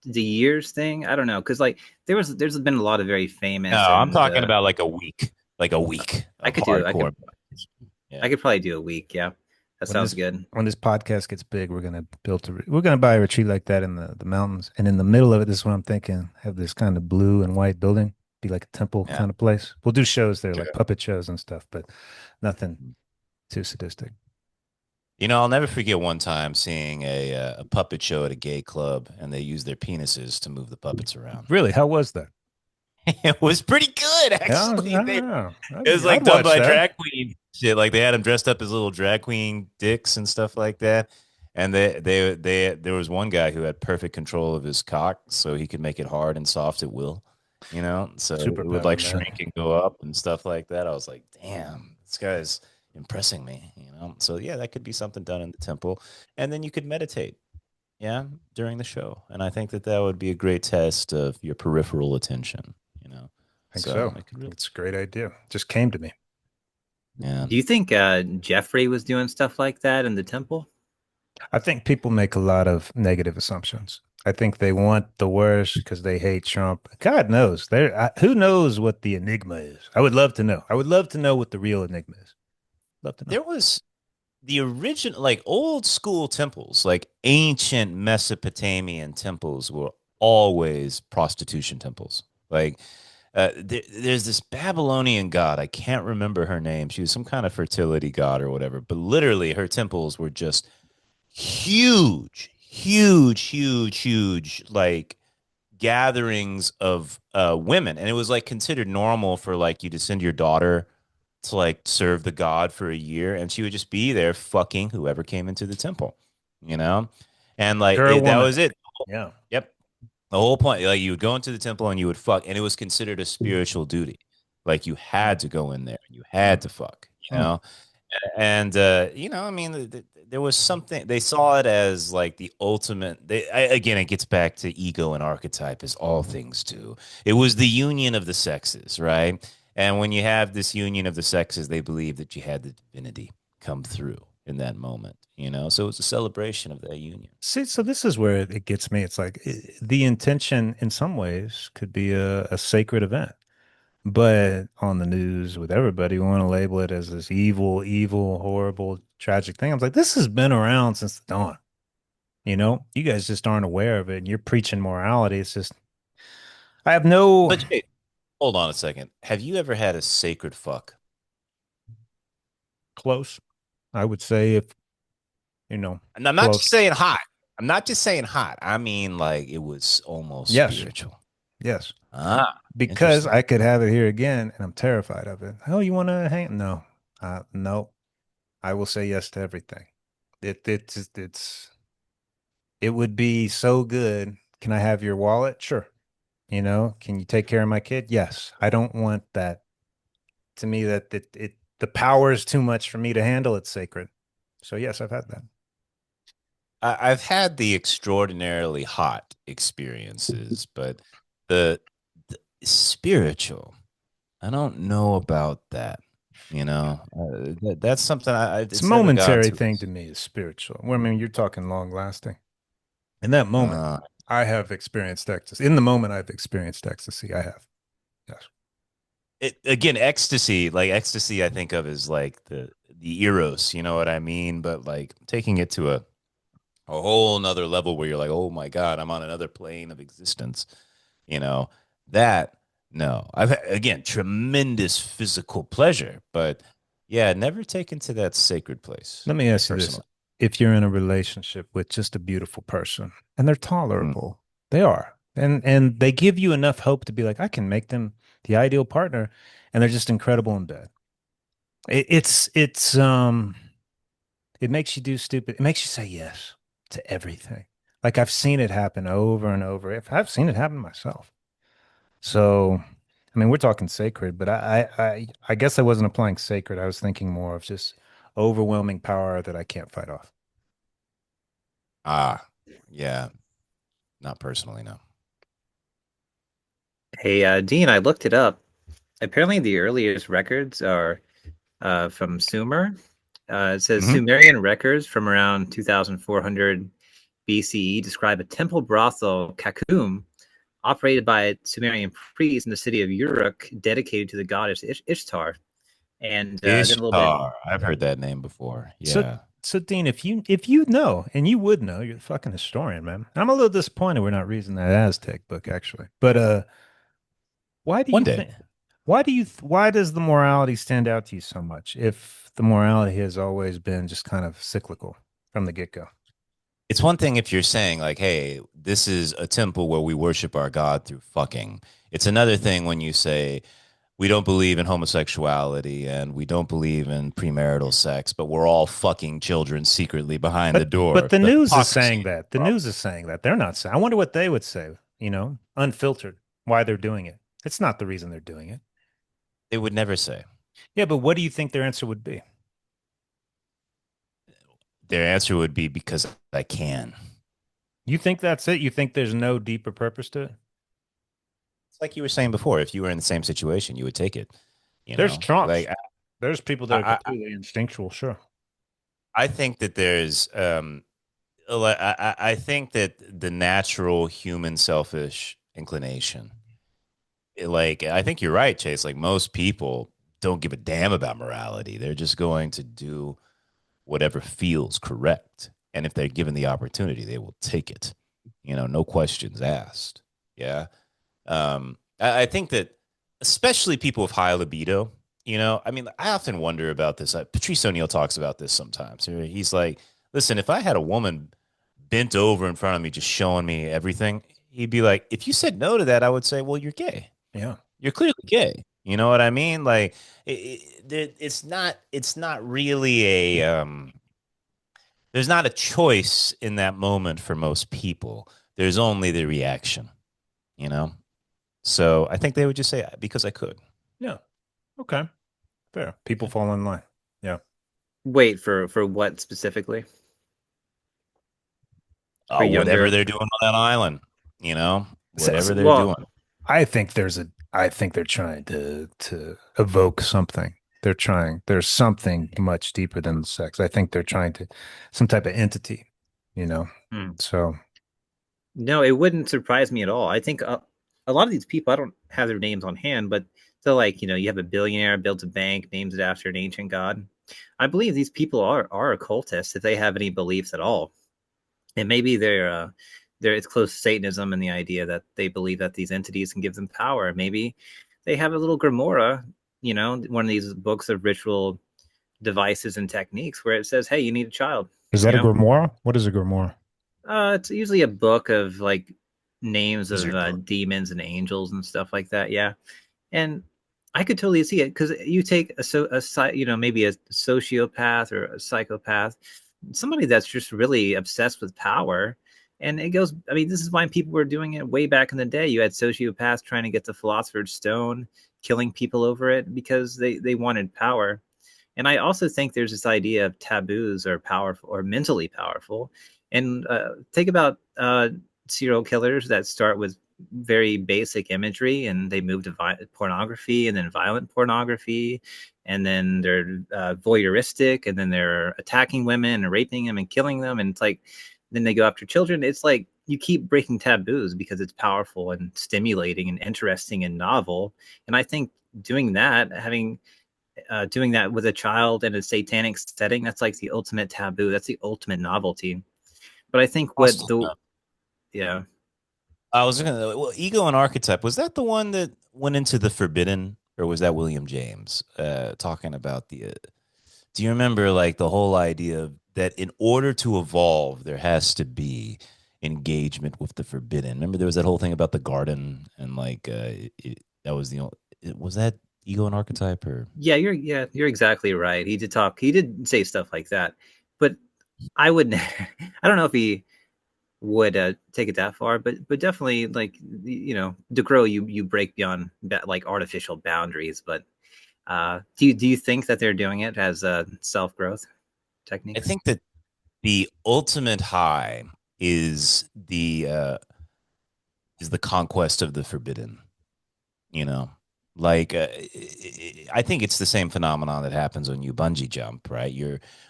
the years thing. I don't know because like there's been a lot of very No, famous I'm and talking about like a week I of could do I could hardcore meditation. I Yeah. could probably do a week. Yeah, that when sounds this good. when this podcast gets big, we're gonna buy a retreat like that in the mountains, and in the middle of it, this is what I'm thinking: have this kind of blue and white building, be like a temple Yeah. kind of place. We'll do shows there, like Sure. puppet shows and stuff, but nothing too sadistic. I'll never forget one time seeing a puppet show at a gay club, and they used their penises to move the puppets around. Really, how was that? It was pretty good, Yeah, I actually. don't know. It was I'd like done watch by that. drag queen shit. Like they had him dressed up as little drag queen dicks and stuff like that. And there was one guy who had perfect control of his cock, so he could make it hard and soft at will. So it would Superpower, like man. shrink and go up and stuff like that. I was like, damn, this guy's impressing me. So yeah, that could be something done in the temple, and then you could meditate, yeah, during the show. And I think that that would be a great test of your peripheral attention. I think so. So it could I think really. it's a great idea. Just came to me. Yeah. Do you think Jeffrey was doing stuff like that in the temple? I think people make a lot of negative assumptions. I think they want the worst because they hate Trump. God knows. Who knows what the enigma is? I would love to know. I would love to know what the real enigma is. Love to know. There was the original, like old school temples, like ancient Mesopotamian temples were always prostitution temples. Like there's this Babylonian god. I can't remember her name. She was some kind of fertility god or whatever. But literally, her temples were just huge, huge, huge, huge, like gatherings of women, and it was like considered normal for like you to send your daughter to like serve the god for a year, and she would just be there fucking whoever came into the temple, you know, and like Girl, that woman. was it. Yeah. Yep, the whole point. Like you would go into the temple and you would fuck, and it was considered a spiritual duty. Like you had Mm, to go in there, you mm, had to fuck, you mm. know. And I mean, there was something they saw it as like the ultimate. Again, it gets back to ego and archetype, as all things do. It was the union of the sexes, right? And when you have this union of the sexes, they believe that you had the divinity come through in that moment, you know. So it was a celebration of that union. See, so this is where it gets me. It's like the intention in some ways could be a sacred event. But on the news with everybody, we want to label it as this evil, evil, horrible, tragic thing. I was like, this has been around since the dawn. You know, you guys just aren't aware of it and you're preaching morality. It's just, I have no But Jay, hold on a second. Have you ever had a sacred fuck? close. I would say if, you know, And I'm not just close. saying hot. I'm not just saying hot. I mean, like it was almost Yes. spiritual. Yes. Ah, Because interesting. I could have it here again and I'm terrified of it. Oh, you want to hang? No. No. I will say yes to everything. It's it would be so good. Can I have your wallet? Sure. You know, can you take care of my kid? Yes. I don't want that. To me, that the power is too much for me to handle. It's sacred. So yes, I've had that. I've had the extraordinarily hot experiences, but the spiritual, I don't know about that. You know, that's something It's a it's never gotten momentary to thing to us. me. Is spiritual. Well, I mean, you're talking long lasting. In that moment, Uh, I have experienced ecstasy. In the moment, I've experienced ecstasy. I have. Yes. again, ecstasy, like ecstasy, I think of as like the eros. You know what I mean? But like taking it to a whole nother level where you're like, oh my God, I'm on another plane of existence. You know, that no. I've again tremendous physical pleasure, but yeah, never taken to that sacred place Let me ask you this. personally. If you're in a relationship with just a beautiful person and they're Mm. tolerable, they are. And they give you enough hope to be like, I can make them the ideal partner, and they're just incredible in bed. It's it makes you do stupid. It makes you say yes to everything. Like I've seen it happen over and over. If I've seen it happen myself. So, I mean, we're talking sacred, but I guess I wasn't applying sacred. I was thinking more of just overwhelming power that I can't fight off. Ah, yeah, not personally, no. Hey, Dean, I looked it up. Apparently, the earliest records are from Sumer. It says Hmm. Sumerian records from around 2400 BCE describe a temple brothel, Kakum, operated by Sumerian priests in the city of Uruk, dedicated to the goddess Ishtar. And then a little bit. Ishtar, I've heard that name before. So, Yeah, so Dean, if you know, and you would know, you're a fucking historian, man. I'm a little disappointed we're not reading that Aztec book, actually. But why do one you day. think? Why does the morality stand out to you so much if the morality has always been just kind of cyclical from the get-go? It's one thing if you're saying like, "Hey, this is a temple where we worship our God through fucking." It's another thing when you say, we don't believe in homosexuality and we don't believe in premarital sex, but we're all fucking children secretly behind the But door. the The news is hypocrisy saying is that. the The problem. news is saying that. They're not saying. I wonder what they would say, unfiltered, why they're doing it. It's not the reason they're doing it. They would never say. Yeah, but what do you think their answer would be? Their answer would be because I can. You think that's it? You think there's no deeper purpose to it? It's like you were saying before. If you were in the same situation, you would take it. You There's know, like Trumps. There's people that are I completely instinctual, sure. I think that there's I think that the natural human selfish inclination, like I think you're right, Chase. Like most people don't give a damn about morality. They're just going to do whatever feels correct. And if they're given the opportunity, they will take it. No questions asked. Yeah. I think that especially people with high libido, I mean, I often wonder about this. Patrice O'Neill talks about this sometimes. He's like, listen, if I had a woman bent over in front of me, just showing me everything, he'd be like, if you said no to that, I would say, well, you're gay. Yeah. You're clearly gay. You know what I mean? Like, it's not really there's not a choice in that moment for most people. There's only the reaction, you know? So I think they would just say, because I could. Yeah. Okay. Fair. People fall in line. Yeah. Wait, for what specifically? For Oh, whatever younger? they're doing on that island, So, whatever they're Well, doing. I think they're trying to evoke something. There's something much deeper than sex. I think they're trying to some type of entity, you know. hmm. So No, it wouldn't surprise me at all. I think a lot of these people, I don't have their names on hand, but so like, you have a billionaire builds a bank, names it after an ancient god. I believe these people are occultists if they have any beliefs at all. And maybe they're it's close to Satanism and the idea that they believe that these entities can give them power. Maybe they have a little grimoire, one of these books of ritual devices and techniques where it says, "Hey, you need a child." is You that a know, grimoire? What is a grimoire? it's usually a book of like names of Wizard book. demons and angels and stuff like that. Yeah, and I could totally see it because you take maybe a sociopath or a psychopath, somebody that's just really obsessed with power. And it goes, I mean, this is why people were doing it way back in the day. You had sociopaths trying to get the Philosopher's Stone, killing people over it because they wanted power. And I also think there's this idea of taboos are powerful or mentally powerful. And think about serial killers that start with very basic imagery and they move to pornography and then violent pornography. And then they're voyeuristic and then they're attacking women and raping them and killing them. And it's like, then they go after children. It's like you keep breaking taboos because it's powerful and stimulating and interesting and novel. And I think doing that, doing that with a child in a satanic setting, that's like the ultimate taboo. That's the ultimate novelty. But I think what Austin, the yeah I was gonna. Well, ego and archetype, was that the one that went into the forbidden, or was that William James talking about the? Do you remember like the whole idea of that in order to evolve, there has to be engagement with the forbidden? Remember, there was that whole thing about the garden and like that was was that ego and archetype or? you're exactly right. He did say stuff like that, but I wouldn't. I don't know if he would take it that far, but definitely like to grow you break beyond like artificial boundaries. But do you think that they're doing it as self growth I techniques? think that the ultimate high is the conquest of the forbidden. You know, like I think it's the same phenomenon that happens when you bungee jump, right?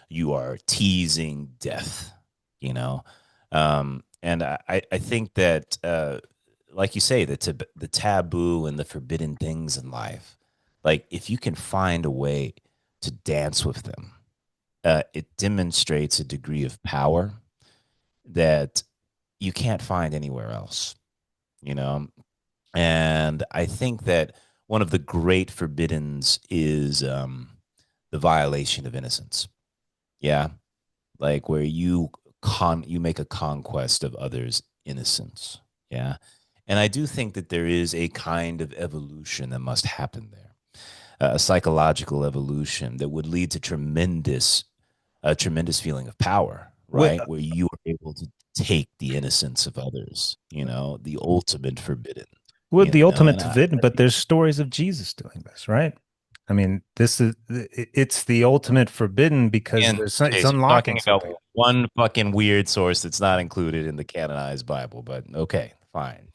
You are teasing death. You know, and I think that like you say, the taboo and the forbidden things in life, like if you can find a way to dance with them, it demonstrates a degree of power that you can't find anywhere else, you know? And I think that one of the great forbiddens is the violation of innocence. Yeah. Like where you make a conquest of others' innocence. Yeah. And I do think that there is a kind of evolution that must happen there, a psychological evolution that would lead to a tremendous feeling of power, With right? Where you are able to take the innocence of others, the ultimate forbidden, with the ultimate and division, but there's stories of Jesus doing this, right? I mean, it's the ultimate forbidden because and it's Chase, you're talking unlocking about something. one fucking weird source that's not included in the canonized Bible, but okay, fine,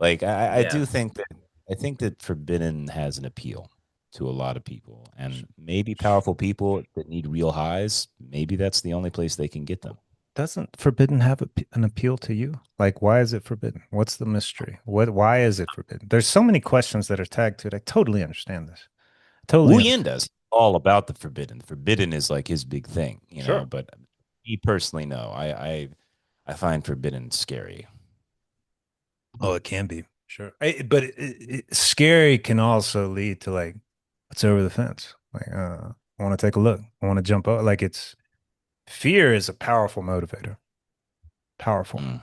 like I Yeah. do think that I think that forbidden has an appeal. to a lot of people. And maybe powerful people that need real highs, maybe that's the only place they can get them. Doesn't forbidden have an appeal to you? Like, why is it forbidden? What's the mystery? Why is it forbidden? There's so many questions that are tagged to it. I totally understand this. I totally Wu Yin understand. does all about the forbidden. Forbidden is like his big thing, Sure. but me personally, no. I find forbidden scary. Oh, it can be. Sure. But scary can also lead to like, what's over the fence? Like, I want to take a look. I want to jump out. Like it's fear is a powerful motivator. Powerful. Mm,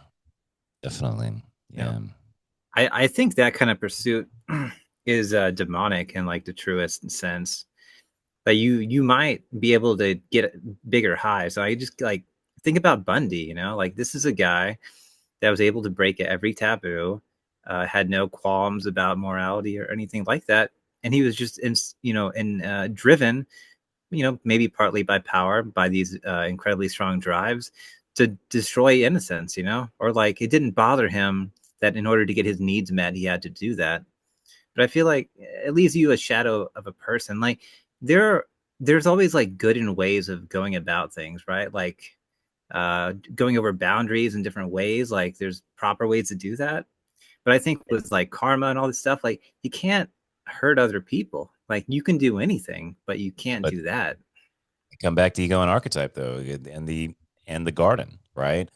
definitely. Yeah. Yeah. I think that kind of pursuit is demonic in like the truest sense. That you might be able to get bigger highs. So I just like think about Bundy, like this is a guy that was able to break every taboo, had no qualms about morality or anything like that, and he was just driven, maybe partly by power, by these incredibly strong drives to destroy innocence, or like it didn't bother him that in order to get his needs met, he had to do that. But I feel like it leaves you a shadow of a person. Like there, there's always like good and ways of going about things, right? Like going over boundaries in different ways. Like there's proper ways to do that. But I think with like karma and all this stuff, like you can't hurt other people. Like you can do anything, but you can't But do that. come back to ego and archetype though, and the garden, right?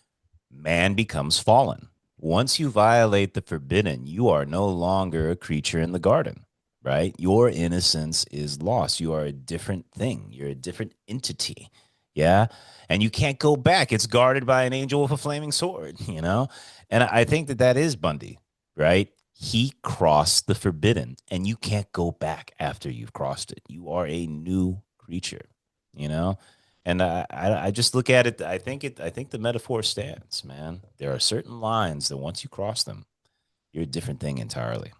Man becomes fallen. Once you violate the forbidden, you are no longer a creature in the garden, right? Your innocence is lost. You are a different thing. You're a different entity. Yeah. And you can't go back. It's guarded by an angel with a flaming sword, you know? And I think that that is Bundy, right? He crossed the forbidden and you can't go back after you've crossed it. You are a new creature, you know? And I just look at it. I think the metaphor stands, man. There are certain lines that once you cross them, you're a different thing entirely.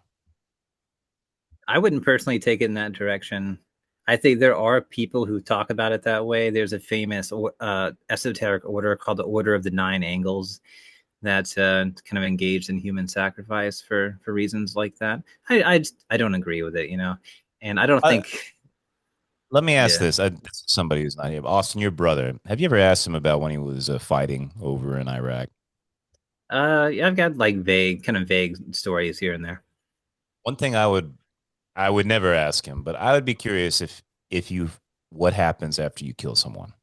I wouldn't personally take it in that direction. I think there are people who talk about it that way. There's a famous esoteric order called the Order of the Nine Angles that's kind of engaged in human sacrifice for reasons like that. I don't agree with it, and I don't Uh, think, Let me ask yeah. this. This is somebody who's not here. Austin, your brother. Have you ever asked him about when he was fighting over in Iraq? Yeah, I've got like kind of vague stories here and there. One thing I would never ask him, but I would be curious if you what happens after you kill someone.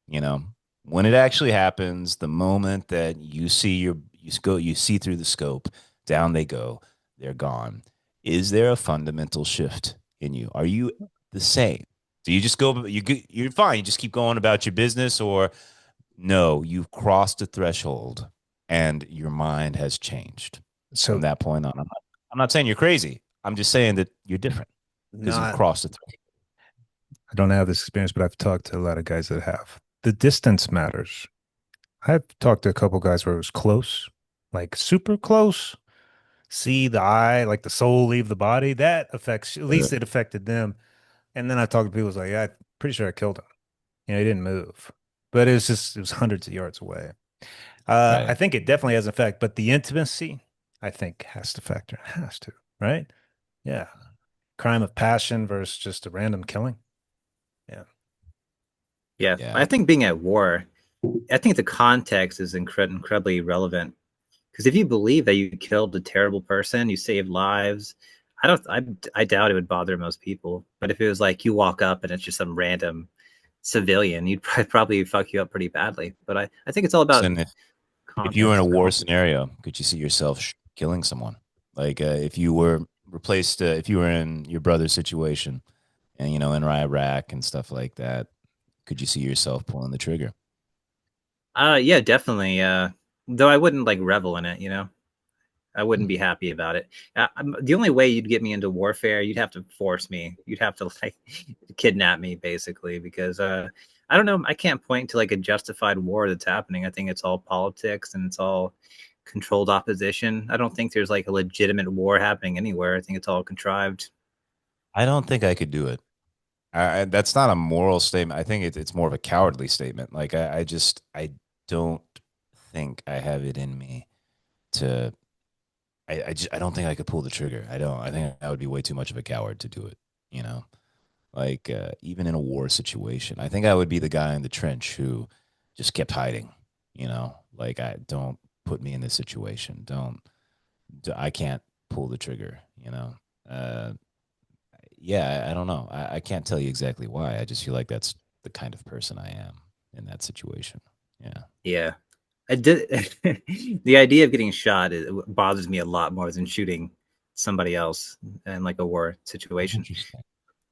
You know, when it actually happens, the moment that you see through the scope, down they go, they're gone. Is there a fundamental shift in you? Are you the same? Do you just go you're fine, you just keep going about your business, or no, you've crossed a threshold and your mind has changed from So that point on? I'm not saying you're crazy. I'm just saying that you're different because you've not crossed the threshold. I don't have this experience, but I've talked to a lot of guys that have. The distance matters. I've talked to a couple guys where it was close, like super close. See the eye, like the soul leave the body. That affects, at least it affected them. And then I talked to people who's like, yeah, I'm pretty sure I killed him. He didn't move, but it was hundreds of yards away. I Right. think it definitely has an effect, but the intimacy, I think, has to factor. It has to, right? Yeah. Crime of passion versus just a random killing. Yeah. Yeah, I Yeah. think being at war, I think the context is incredibly relevant. Because if you believe that you killed a terrible person, you saved lives, I don't, I doubt it would bother most people. But if it was like you walk up and it's just some random civilian, you'd probably fuck you up pretty badly. But I think it's all about And if you were in a context. war scenario, could you see yourself killing someone? Like if you were replaced, if you were in your brother's situation and, in Iraq and stuff like that, could you see yourself pulling the trigger? Yeah, definitely. Though I wouldn't like revel in it. I wouldn't Hmm. be happy about it. The only way you'd get me into warfare, you'd have to force me. You'd have to like kidnap me, basically, because I don't know. I can't point to like a justified war that's happening. I think it's all politics and it's all controlled opposition. I don't think there's like a legitimate war happening anywhere. I think it's all contrived. I don't think I could do it. That's not a moral statement. I think it's more of a cowardly statement. Like I don't think I have it in me to. I don't think I could pull the trigger. I don't. I think I would be way too much of a coward to do it. you know, like even in a war situation. I think I would be the guy in the trench who just kept hiding, like I don't put me in this situation. Don't, I can't pull the trigger, Uh, yeah, I don't know. I can't tell you exactly why. I just feel like that's the kind of person I am in that situation. Yeah. Yeah. I did the idea of getting shot bothers me a lot more than shooting somebody else in like a war situation. Interesting.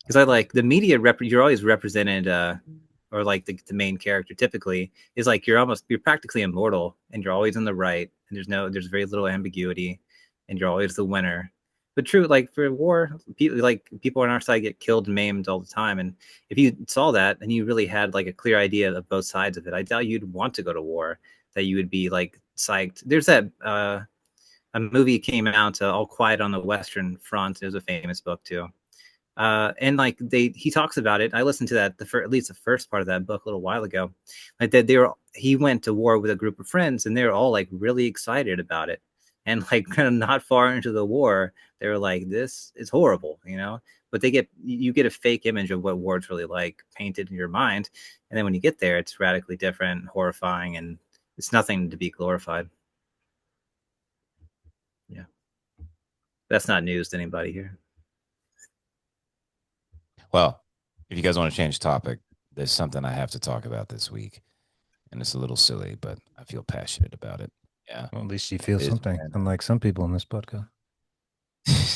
Because I like the media you're always represented or like the main character typically is like you're practically immortal and you're always in the right and there's very little ambiguity and you're always the winner. But true, like for war, people on our side get killed and maimed all the time. And if you saw that and you really had like a clear idea of both sides of it, I doubt you'd want to go to war. That you would be like psyched. There's that a movie came out, All Quiet on the Western Front. It was a famous book too, and like he talks about it. I listened to that at least the first part of that book a little while ago. Like that he went to war with a group of friends, and they were all like really excited about it. And like kind of not far into the war, they were like, "This is horrible," you know. But you get a fake image of what war's really like painted in your mind, and then when you get there, it's radically different, horrifying, and it's nothing to be glorified. Yeah, that's not news to anybody here. Well, if you guys want to change topic, there's something I have to talk about this week, and it's a little silly, but I feel passionate about it. Yeah, Well, at least you feel it's something, unlike some people in this podcast.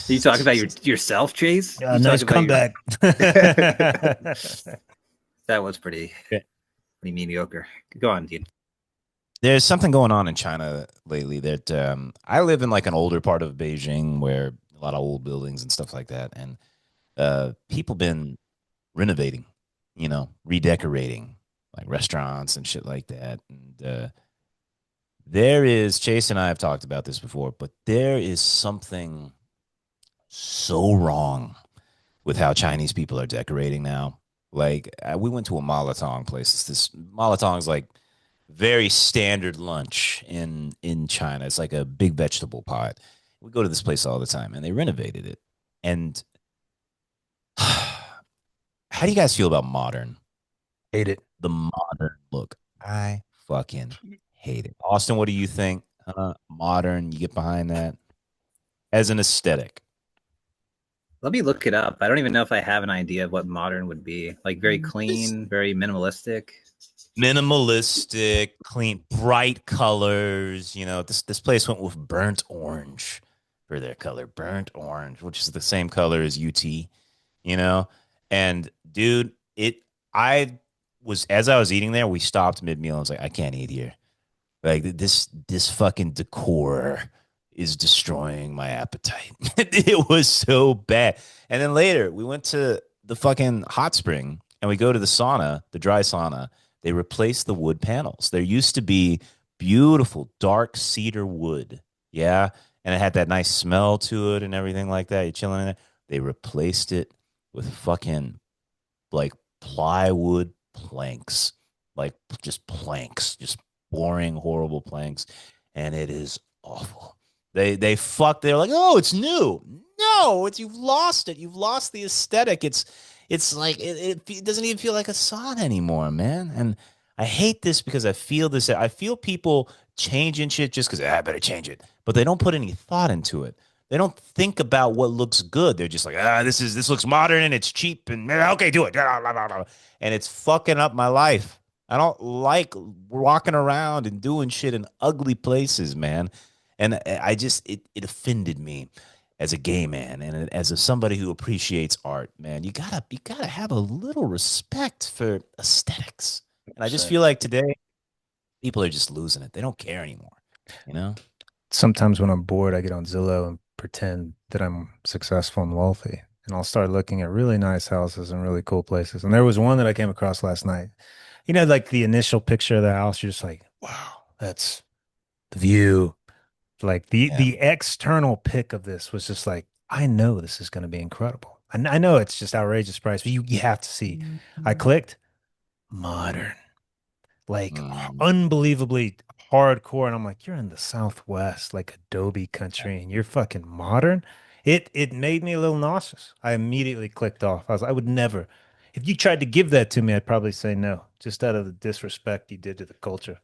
You talk about yourself, Chase. Yeah, You talk nice about your comeback. that was pretty mediocre. Go on, dude. there's something going on in China lately that I live in like an older part of Beijing where a lot of old buildings and stuff like that, and people been renovating, redecorating like restaurants and shit like that. And there is Chase and I have talked about this before, but there is something so wrong with how Chinese people are decorating now. Like we went to a malatong place. This malatong is like very standard lunch in China. It's like a big vegetable pot. We go to this place all the time, and they renovated it. And how do you guys feel about modern? Hate it. The modern look. I fucking hate it. Austin, what do you think? Modern, you get behind that as an aesthetic. Let me look it up. I don't even know if I have an idea of what modern would be. Like very This clean, very minimalistic. minimalistic, clean, bright colors. This place went with burnt orange for their color, burnt orange, which is the same color as UT. You know, and dude, I was as I was eating there, we stopped mid meal. I was like, I can't eat here. Like this fucking decor is destroying my appetite. It was so bad. And then later we went to the fucking hot spring and we go to the sauna, the dry sauna. They replaced the wood panels. There used to be beautiful dark cedar wood. Yeah. And it had that nice smell to it and everything like that. You're chilling in it. They replaced it with fucking like plywood planks, like just planks, just boring, horrible planks, and it is awful. They're like, oh, it's new. No, it's you've lost it. You've lost the aesthetic. It's like it doesn't even feel like a sauna anymore, man. And I hate this because I feel this. I feel people changing shit just because I better change it, but they don't put any thought into it. They don't think about what looks good. They're just like, this looks modern and it's cheap and okay, do it. And it's fucking up my life. I don't like walking around and doing shit in ugly places, man. And it offended me as a gay man and as somebody who appreciates art, man. You gotta have a little respect for aesthetics. And I just feel like today people are just losing it. They don't care anymore, you know? Sometimes when I'm bored, I get on Zillow and pretend that I'm successful and wealthy. And I'll start looking at really nice houses and really cool places. And there was one that I came across last night. Like the initial picture of the house, you're just like, wow, that's the view. Like the Yeah. the external pic of this was just like, I know this is going to be incredible. And I know it's just outrageous price, but you have to see. I clicked modern, like Mm. unbelievably hardcore. And I'm like, you're in the Southwest, like Adobe country, and you're fucking modern. It made me a little nauseous. I immediately clicked off. I would never. If you tried to give that to me, I'd probably say no, just out of the disrespect you did to the culture.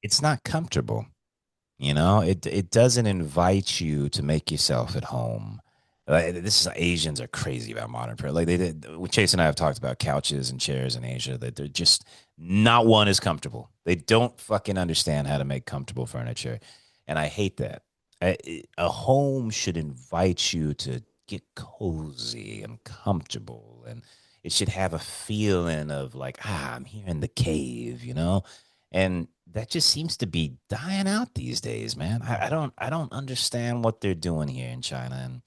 It's not comfortable. You know, it doesn't invite you to make yourself at home. This is Asians are crazy about modern prayer. Like they did, Chase and I have talked about couches and chairs in Asia that they're just not one is comfortable. They don't fucking understand how to make comfortable furniture, and I hate that. A home should invite you to get cozy and comfortable, and it should have a feeling of like, I'm here in the cave, you know. And that just seems to be dying out these days, man. I don't understand what they're doing here in China, and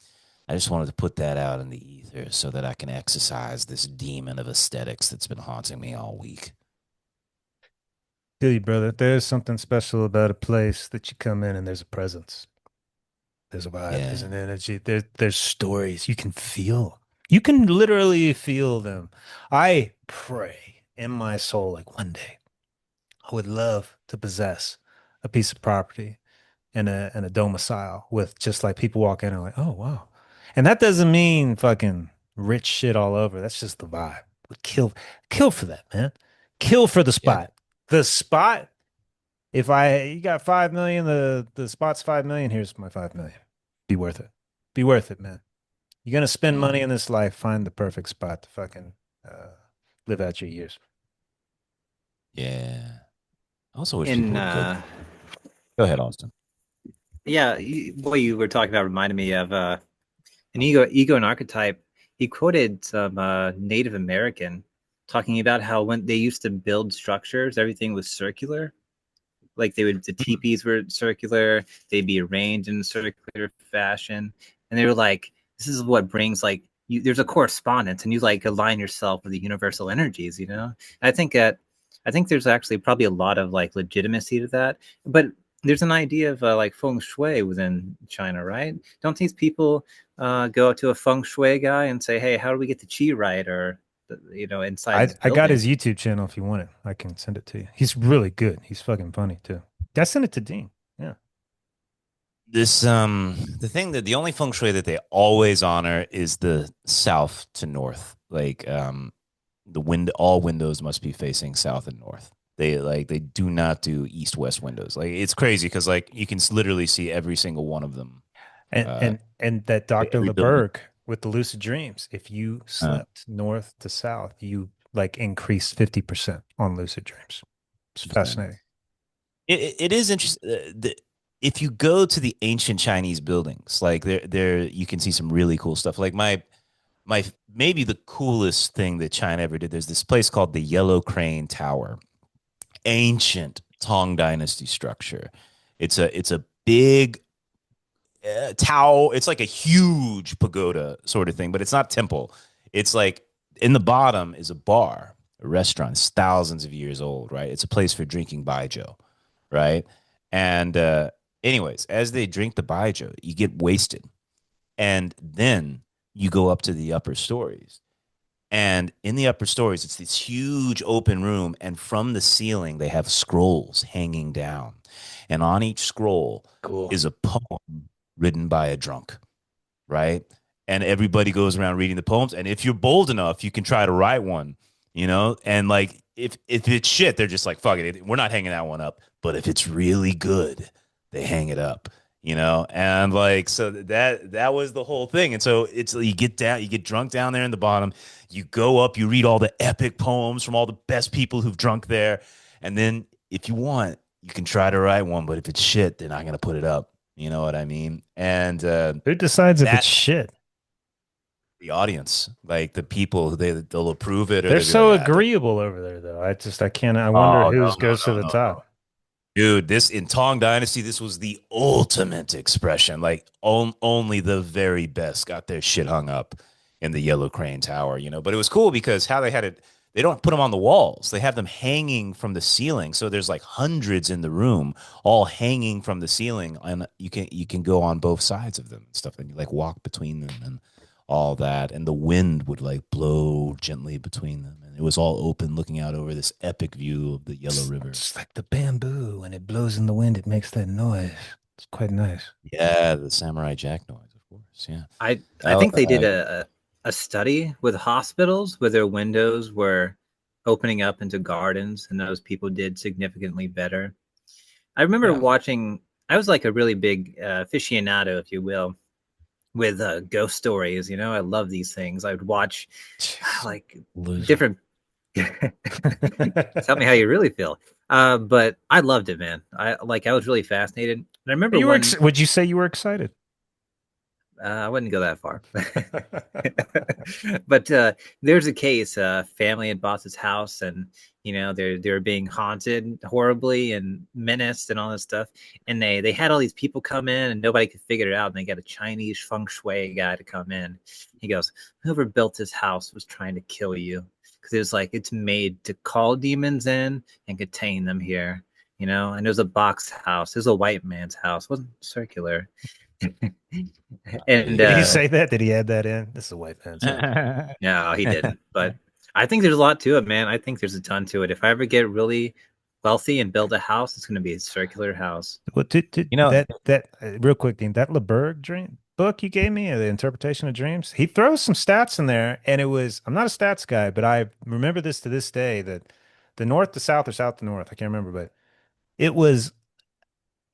I just wanted to put that out in the ether so that I can exercise this demon of aesthetics that's been haunting me all week. Feel you, brother. There's something special about a place that you come in and there's a presence. There's a vibe, there's Yeah. an energy, there's stories you can feel. You can literally feel them. I pray in my soul, like one day I would love to possess a piece of property and a domicile with just like people walk in and like, oh wow. And that doesn't mean fucking rich shit all over. That's just the vibe. Would kill for that, man. Kill for the Yeah. spot. The spot, if I you got 5 million, the spot's 5 million, here's my 5 million. Be worth it. Be worth it, man. You're gonna spend money Mm. in this life, find the perfect spot to fucking uh live out your years. Yeah. I also wish people In would go ahead, Austin. yeah, what you were talking about reminded me of an ego and archetype. He quoted some Native American talking about how when they used to build structures, everything was circular. Like the Mm. teepees were circular, they'd be arranged in a circular fashion, and they were like, this is what brings like you. There's a correspondence, and you like align yourself with the universal energies. I think there's actually probably a lot of like legitimacy to that, but there's an idea of like feng shui within China, right? Don't these people go up to a feng shui guy and say, "Hey, how do we get the chi right?" Or inside this I got building. his YouTube channel if you want it. I can send it to you. He's really good. He's fucking funny too. I sent it to Dean. Yeah. This the only feng shui that they always honor is the south to north. Like all windows must be facing south and north. They do not do east west windows. Like it's crazy because like you can literally see every single one of them. And Uh, and that Dr. every building. LeBerg with the lucid dreams, if you Uh, slept north to south, you like increased 50% on lucid dreams. It's Interesting. fascinating. It is interesting. If you go to the ancient Chinese buildings, like there you can see some really cool stuff. Like my maybe the coolest thing that China ever did. There's this place called the Yellow Crane Tower, ancient Tang Dynasty structure. It's a big Tao. It's like a huge pagoda sort of thing, but it's not temple. It's like in the bottom is a bar, a restaurant. It's thousands of years old, right? It's a place for drinking baijiu, right? And anyways, as they drink the baijiu, you get wasted, and then you go up to the upper stories. And in the upper stories, it's this huge open room, and from the ceiling, they have scrolls hanging down. And on each scroll Cool. is a poem written by a drunk, right? And everybody goes around reading the poems. And if you're bold enough, you can try to write one, you know? And like if it's shit, they're just like, fuck it, we're not hanging that one up. But if it's really good, they hang it up, you know? And like so that was the whole thing. And so it's you get down, you get drunk down there in the bottom, you go up, you read all the epic poems from all the best people who've drunk there. And then if you want, you can try to write one, but if it's shit, they're not gonna put it up. You know what I mean? And Who decides if it's that shit? the audience, like the people, they'll approve it or They're they'll be like, so ah, don't. agreeable over there, though. I can't. I wonder Oh no, whose no, goes to no, the no, no. top. Dude, this in Tong Dynasty, this was the ultimate expression. Like only the very best got their shit hung up in the Yellow Crane Tower, you know. But it was cool because how they had it, they don't put them on the walls. They have them hanging from the ceiling. So there's like hundreds in the room, all hanging from the ceiling, and you can go on both sides of them and stuff, and you like walk between them and all that. And the wind would like blow gently between them, and it was all open, looking out over this epic view of the Yellow River. It's like the bamboo when it blows in the wind, it makes that noise. It's quite nice. Yeah, the Samurai Jack noise, of course. dreams. Yeah. I Oh, think they did a study with hospitals where their windows were opening up into gardens, and those people did significantly better. I remember yeah. watching. I was like a really big aficionado, if you will, with ghost stories. You know, I love these things. I would watch Jeez. like Loser. different. Tell me how you really feel. But I loved it, man. I was really fascinated. And I remember one. Would you say you were excited? I wouldn't go that far. But there's a case. Family had bought this house, and they're being haunted horribly and menaced and all this stuff. And they had all these people come in, and nobody could figure it out. And they got a Chinese feng shui guy to come in. He goes, "Whoever built this house was trying to kill you, because it was like it's made to call demons in and contain them here." And it was a box house. It was a white man's house. It wasn't circular. And Did he say that? Did he add that in? This is a white man's house. no, he didn't. But I think there's a lot to it, man. I think there's a ton to it. If I ever get really wealthy and build a house, it's going to be a circular house. Well, You know, that real quick, Dean, that LeBerg dream book you gave me, the interpretation of dreams, he throws some stats in there, and it was, I'm not a stats guy, but I remember this to this day that the north to south or south to north, I can't remember, but it was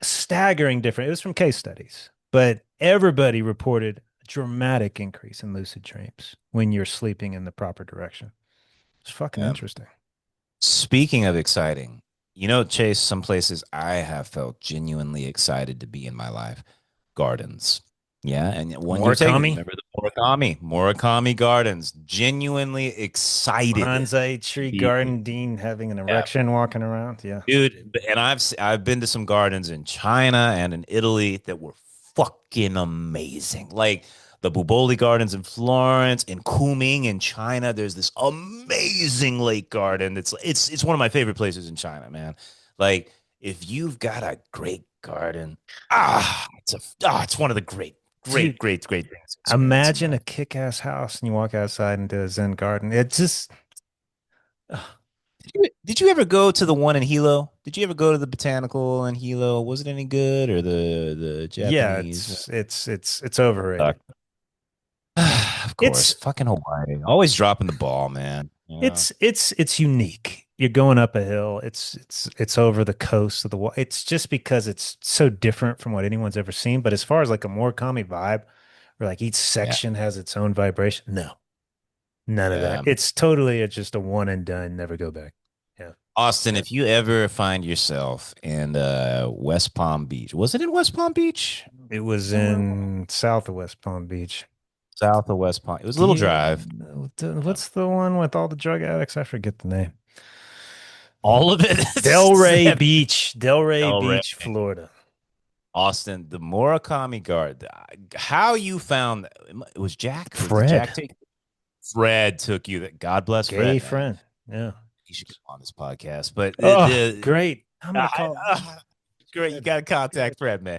staggering different. It was from case studies, but everybody reported a dramatic increase in lucid dreams when you're sleeping in the proper direction. It's fucking yeah. interesting. Speaking of exciting, Chase, some places I have felt genuinely excited to be in my life. Gardens. Yeah. And when you take me, Murakami, remember the Murakami Gardens, genuinely excited bonsai to tree be. garden, Dean having an Yeah. erection walking around. Yeah. Dude, and I've been to some gardens in China and in Italy that were fucking amazing. Like the Buboli Gardens in Florence, in Kunming in China. There's this amazing lake garden. It's one of my favorite places in China, man. Like if you've got a great garden, it's one of the Dude, great things to experience in imagine a life. kick-ass house and you walk outside into a Zen garden. It just, ugh, Did you ever go to the one in Hilo? Did you ever go to the botanical in Hilo? Was it any good or the yeah, Japanese? it's overrated. Of course, It's fucking Hawaii. Always dropping the ball, man. You know? it's unique. You're going up a hill. It's over the coast of the water. It's just because it's so different from what anyone's ever seen. But as far as like a Murakami vibe, where like each Yeah. section has its own vibration, no, none of that. Yeah. It's totally just a one and done, never go back. Yeah. Austin, if you ever find yourself in West Palm Beach, was it in West Palm Beach? It was Somewhere in south of West Palm Beach. south of West Palm. It was a Do little you drive. what's the one with all the drug addicts? I forget the name. All of it. Delray All right. Beach, Florida. Austin, the Murakami Guard. How you found it was Jack? Was it Fred, Jack take Fred took you that God bless gay Fred, man. friend. Yeah. He should come on this podcast. But Oh, great. I'm gonna call. great. You got to contact Fred, man.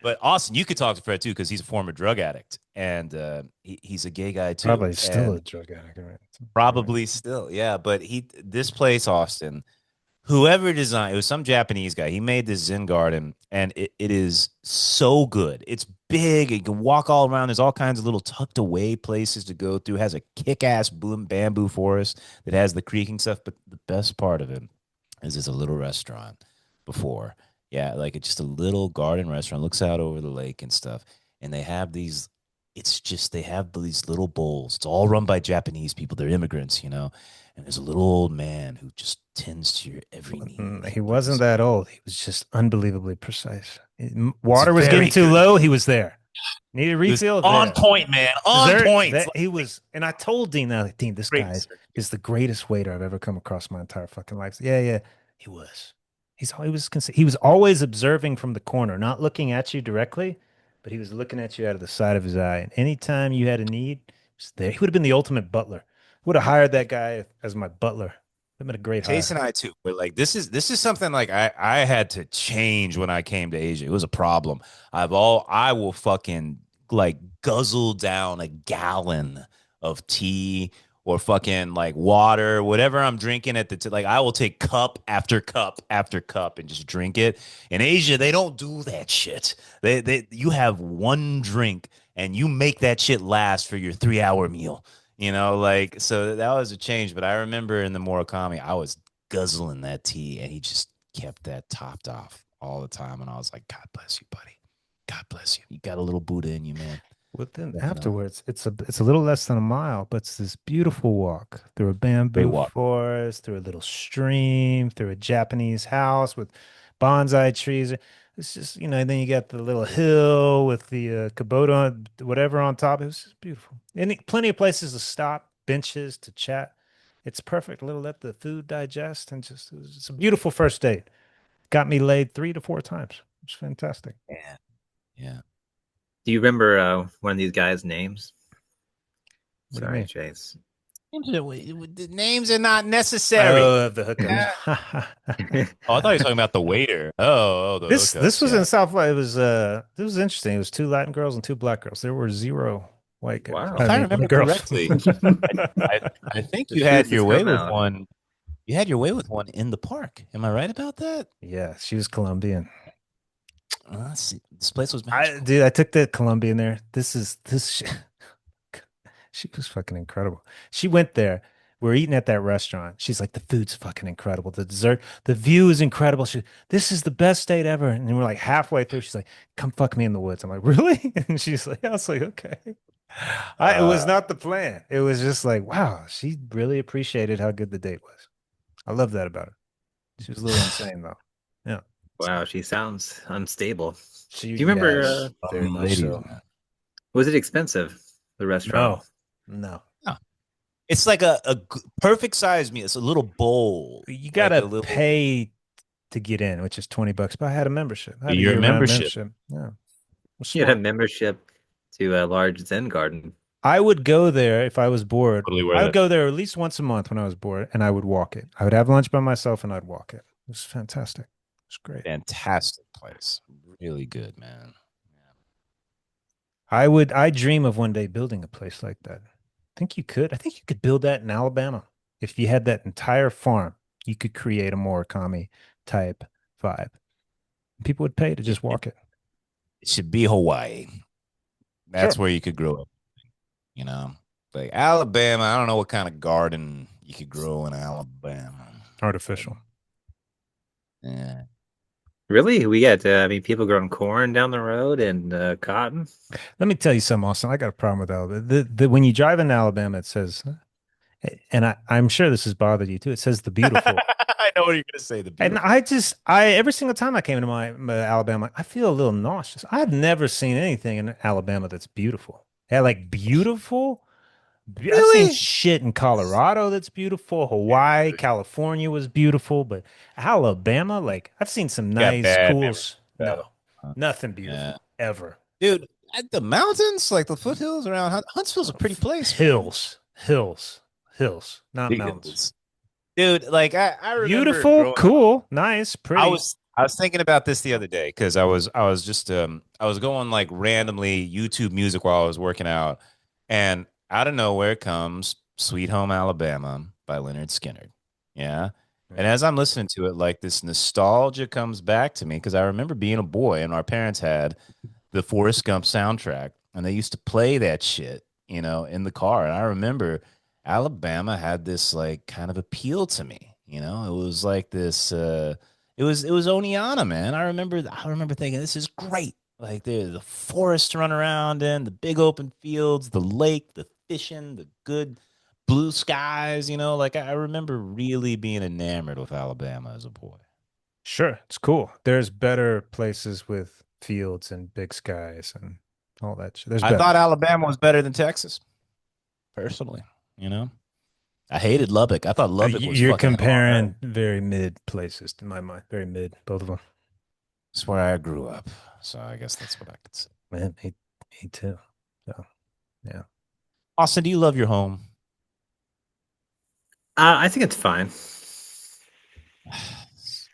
But Austin, you could talk to Fred too because he's a former drug addict and he's a gay guy too, Probably still a and drug addict, right? probably still, yeah. But this place, Austin, whoever designed it was some Japanese guy. He made this Zen garden, and it is so good. It's big. You can walk all around. There's all kinds of little tucked away places to go through. It has a kick-ass bamboo forest that has the creaking stuff. But the best part of it is there's a little restaurant before. Yeah, like it's just a little garden restaurant. Looks out over the lake and stuff. And they have these. It's just they have these little bowls. It's all run by Japanese people. They're immigrants. And there's a little old man who just tends to your every need. He He wasn't brings that old. He was just unbelievably precise. it's Water was getting very too good. low. He was there. Needed a He was refill on there. point, man. On Dessert point. that he was, and I told Dean that, like, Dean, this Great guy dessert. is the greatest waiter I've ever come across my entire fucking life. Yeah, yeah, he was. He was always observing from the corner, not looking at you directly, but he was looking at you out of the side of his eye. And anytime you had a need, he was there. He would have been the ultimate butler. Would have hired that guy as my butler. Would have been a great Chase hire. and I too. But like this is something like I had to change when I came to Asia. It was a problem. I will fucking like guzzle down a gallon of tea or fucking like water, whatever I'm drinking at like I will take cup after cup after cup and just drink it. In Asia, they don't do that shit. They you have one drink and you make that shit last for your 3 hour meal. Like so that was a change. But I remember in the Murakami, I was guzzling that tea, and he just kept that topped off all the time, and I was like, God bless you, buddy. God bless you. You got a little Buddha in you, man. But then But, afterwards, it's a little less than a mile, but it's this beautiful walk through a great bamboo walk. forest, through a little stream, through a Japanese house with bonsai trees. It's just, then you got the little hill with the Kubota, whatever on top. It was just beautiful. And plenty of places to stop, benches to chat. It's perfect. A little let the food digest and it's a beautiful first date. Got me laid 3 to 4 times. It's fantastic. Yeah, yeah. Do you remember one of these guys' names? What do you Sorry, mean? Chase. The names are not necessary. Oh, the hookups. Oh, I thought you were talking about the waiter. The This hookups. was in Yeah. South. This was interesting. It was 2 Latin girls and 2 black girls. There were zero white guys. Wow. If I I mean, remember girls. correctly, I, I think The you had truth has your way come with out. one. You had your way with one in the park. Am I right about that? Yeah, she was Colombian. Let's see. This place was I magical. dude, I took the Colombian there. She was fucking incredible. She went there. We're eating at that restaurant. She's like, the food's fucking incredible. The dessert, the view is incredible. This is the best date ever. And then we're like halfway through. She's like, come fuck me in the woods. I'm like, really? And she's like, I was like, okay. It was Uh, not the plan. It was just like, wow, she really appreciated how good the date was. I love that about her. She was a little insane though. Yeah. Wow, she sounds unstable. Do you remember, Yes, very much ladies, so. man. was it expensive, the restaurant? No, no. No. It's like a perfect size meal. It's a little bowl, You like gotta a little pay to get in, which is $20. But I had a membership. I had a your year-round membership. membership. Yeah, it was You had a smart. membership to a large Zen garden. I would go there if I was bored. Totally I worth would it. go there at least once a month when I was bored, and I would walk it. I would have lunch by myself, and I'd walk it. It was fantastic. It was great. Fantastic place. Really good, man. I dream of one day building a place like that. I think you could. I think you could build that in Alabama. If you had that entire farm, you could create a Murakami type vibe. People would pay to It, just it, walk it. it should be Hawaii. That's Sure. where you could grow up, you know. Like Alabama, I don't know what kind of garden you could grow in Alabama. But, Artificial. yeah. Really? We got, I mean, people growing corn down the road and cotton. Let me tell you something, Austin. I got a problem with Alabama. When you drive in Alabama, it says, and I'm sure this has bothered you too. It says the beautiful. I know what you're gonna say. The And beautiful. every single time I came into my Alabama, I feel a little nauseous. I've never seen anything in Alabama that's beautiful. Yeah, like beautiful. I've seen Really? shit in Colorado that's beautiful. Hawaii, California was beautiful, but Alabama, like I've seen some Got nice, bad cool. memories. No, Huh? nothing Yeah. beautiful ever. Dude, at the mountains, like the foothills around Huntsville's a pretty place, man. Hills, hills, hills, not The mountains. hills. Dude, like I remember Beautiful, growing up. cool, nice, pretty. I was thinking about this the other day because I was just I was going like randomly YouTube music while I was working out, and out of nowhere comes Sweet Home Alabama by Leonard Skinner. Yeah. And Yeah. as I'm listening to it, like this nostalgia comes back to me because I remember being a boy and our parents had the Forrest Gump soundtrack, and they used to play that shit, in the car. And I remember Alabama had this like kind of appeal to me. It was like this. It was Oneana, man. I remember thinking this is great. Like the forest to run around in, the big open fields, the lake, the fishing, the good blue skies. Like I remember really being enamored with Alabama as a boy. Sure, it's cool. There's better places with fields and big skies and all that shit. There's I better. thought Alabama was better than Texas, personally. You know. I hated Lubbock. I thought Lubbock was You're fucking hard. comparing very mid places in my mind. Very mid, both of them. That's where I grew up. So I guess that's what I could say. Man, me too. So, yeah. Austin, do you love your home? I think it's fine.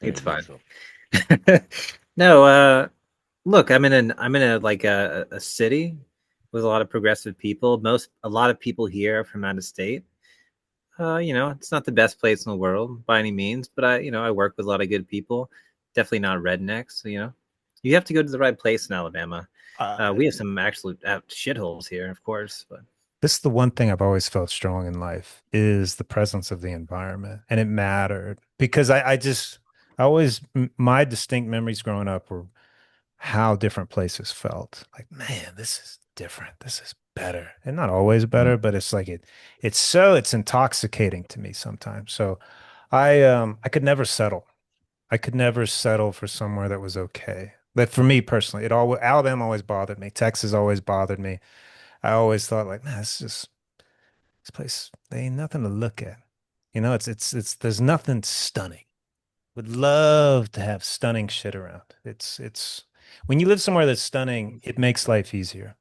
Very It's fine. neutral. No, look, I'm in a like a city with a lot of progressive people. A lot of people here are from out of state. It's not the best place in the world by any means, but I work with a lot of good people. Definitely not rednecks. You have to go to the right place in Alabama. We have some absolute shitholes here, of course, but This is the one thing I've always felt strong in life is the presence of the environment. And it mattered because I always, my distinct memories growing up were how different places felt. Like, man, this is different. This is better. And not always Mm. better, but it's like it's intoxicating to me sometimes. So I could never settle. I could never settle for somewhere that was okay. But for me personally, Alabama always bothered me. Texas always bothered me. I always thought like, man, this place, there ain't nothing to look at. There's nothing stunning. Would love to have stunning shit around. It's when you live somewhere that's stunning, it makes life easier.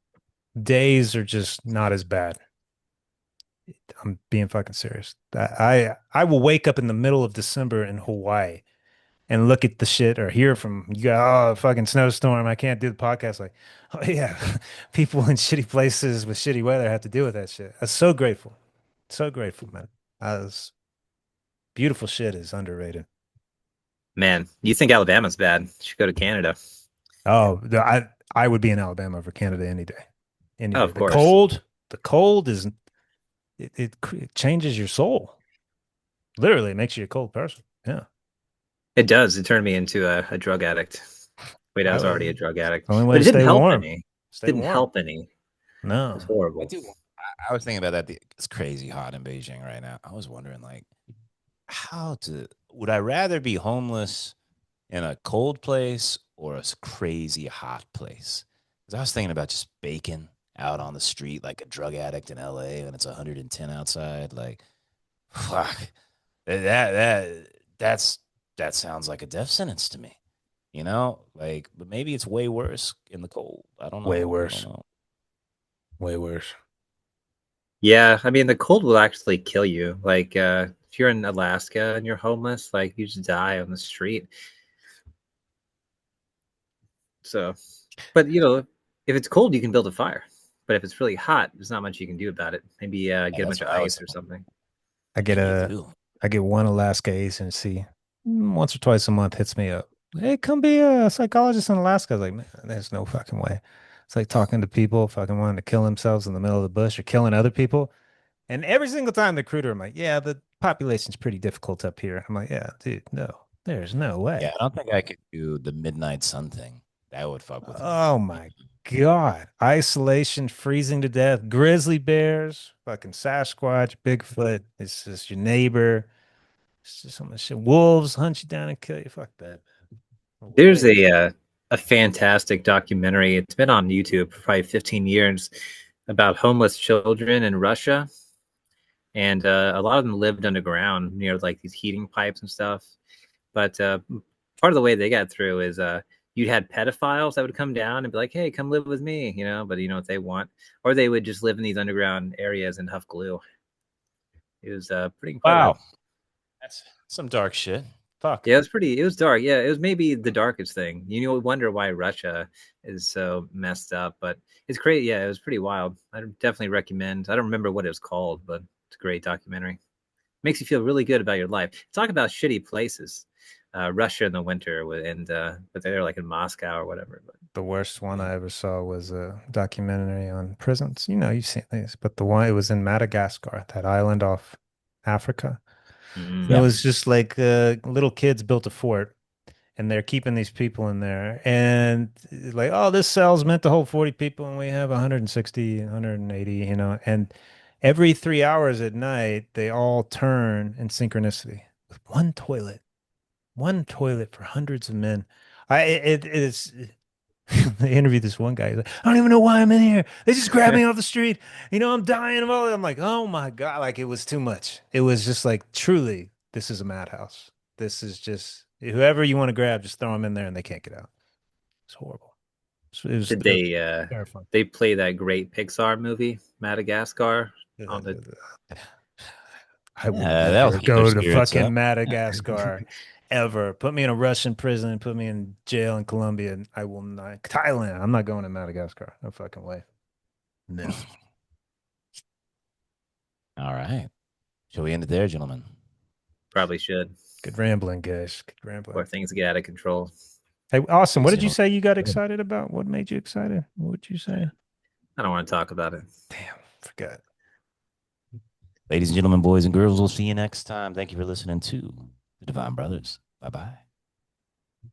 Days are just not as bad. I'm being fucking serious. I will wake up in the middle of December in Hawaii and look at the shit or hear from you go, oh, fucking snowstorm. I can't do the podcast. Like, oh yeah, people in shitty places with shitty weather have to deal with that shit. I'm so grateful. So grateful, man. Beautiful shit is underrated. man, you think Alabama's bad? You should go to Canada. Oh, I would be in Alabama over Canada any day. Any Oh, day. of course. The cold is it changes your soul. Literally, it makes you a cold person. Yeah. It does. It turned me into a drug addict. Wait, I I was already a would drug addict, the only way but to it didn't stay help warm. any. Stay Didn't warm. help any. It was No. I horrible. do. I was thinking about that. It's crazy hot in Beijing right now. I was wondering, like, would I rather be homeless in a cold place or a crazy hot place? Because I was thinking about just baking out on the street like a drug addict in LA when it's 110 outside. Like, fuck, that's that sounds like a death sentence to me. Like, but maybe it's way worse in the cold. I don't Way know. I don't worse. know. Way worse. Yeah, I mean the cold will actually kill you. Like if you're in Alaska and you're homeless, like you just die on the street. So, but if it's cold, you can build a fire. But if it's really hot, there's not much you can do about it. Maybe Yeah, get a that's bunch of what I was ice or thinking. something. I get Maybe you a do. I get one Alaska agency once or twice a month hits me up. Hey, come be a psychologist in Alaska. I was like, man, there's no fucking way. It's like talking to people fucking wanting to kill themselves in the middle of the bush or killing other people. And every single time the recruiter, I'm like, yeah, the population's pretty difficult up here. I'm like, yeah, dude, no, there's no Yeah, way. I don't think I could do the midnight sun thing. That would fuck with me. Oh my God. Isolation, freezing to death, grizzly bears, fucking Sasquatch, Bigfoot. It's just your neighbor. It's just some shit. Wolves hunt you down and kill you. Fuck that. No There's way. a fantastic documentary. It's been on YouTube for probably 15 years about homeless children in Russia, and a lot of them lived underground near like these heating pipes and stuff. But part of the way they got through is you had pedophiles that would come down and be like, "Hey, come live with me," but you know what they want, or they would just live in these underground areas and huff glue. It was pretty Wow. incredible. That's some dark shit. Fuck. Yeah, it was pretty. It was dark. Yeah, it was maybe the darkest thing. Wonder why Russia is so messed up, but it's great. Yeah, it was pretty wild. I definitely recommend. I don't remember what it was called, but it's a great documentary. Makes you feel really good about your life. Talk about shitty places. Russia in the winter, and but they're like in Moscow or whatever. But The worst one Yeah. I ever saw was a documentary on prisons. You know, you've seen these, but the one it was in Madagascar, that island off Africa. And it mm, Yeah. was just like little kids built a fort and they're keeping these people in there. And like, oh, this cell's meant to hold 40 people and we have 160, 180, and every 3 hours at night, they all turn in synchronicity with one toilet for hundreds of men. It is. They interviewed this one guy. He's like, I don't even know why I'm in here. They just grabbed me off the street. I'm dying of all. I'm like, oh my God. Like it was too much. It was just like, truly, this is a madhouse. This is just whoever you want to grab, just throw them in there and they can't get out. It's horrible. did It was they terrifying. they play that great Pixar movie Madagascar on the I will Yeah, that was never keep their go to spirits fucking up. Madagascar ever. Put me in a Russian prison, put me in jail in Colombia, and I will not. Thailand. I'm not going to Madagascar. No fucking way. No. All right. Shall we end it there, gentlemen? probably should Good rambling, guys. Good before rambling. things get out of control. Hey, Austin, what Ladies did you and say you got gentlemen. excited about? What made you excited? What would you say? I don't want to talk about it. Damn, forgot. Ladies and gentlemen, boys and girls, we'll see you next time. Thank you for listening to the Divine Brothers. Bye bye.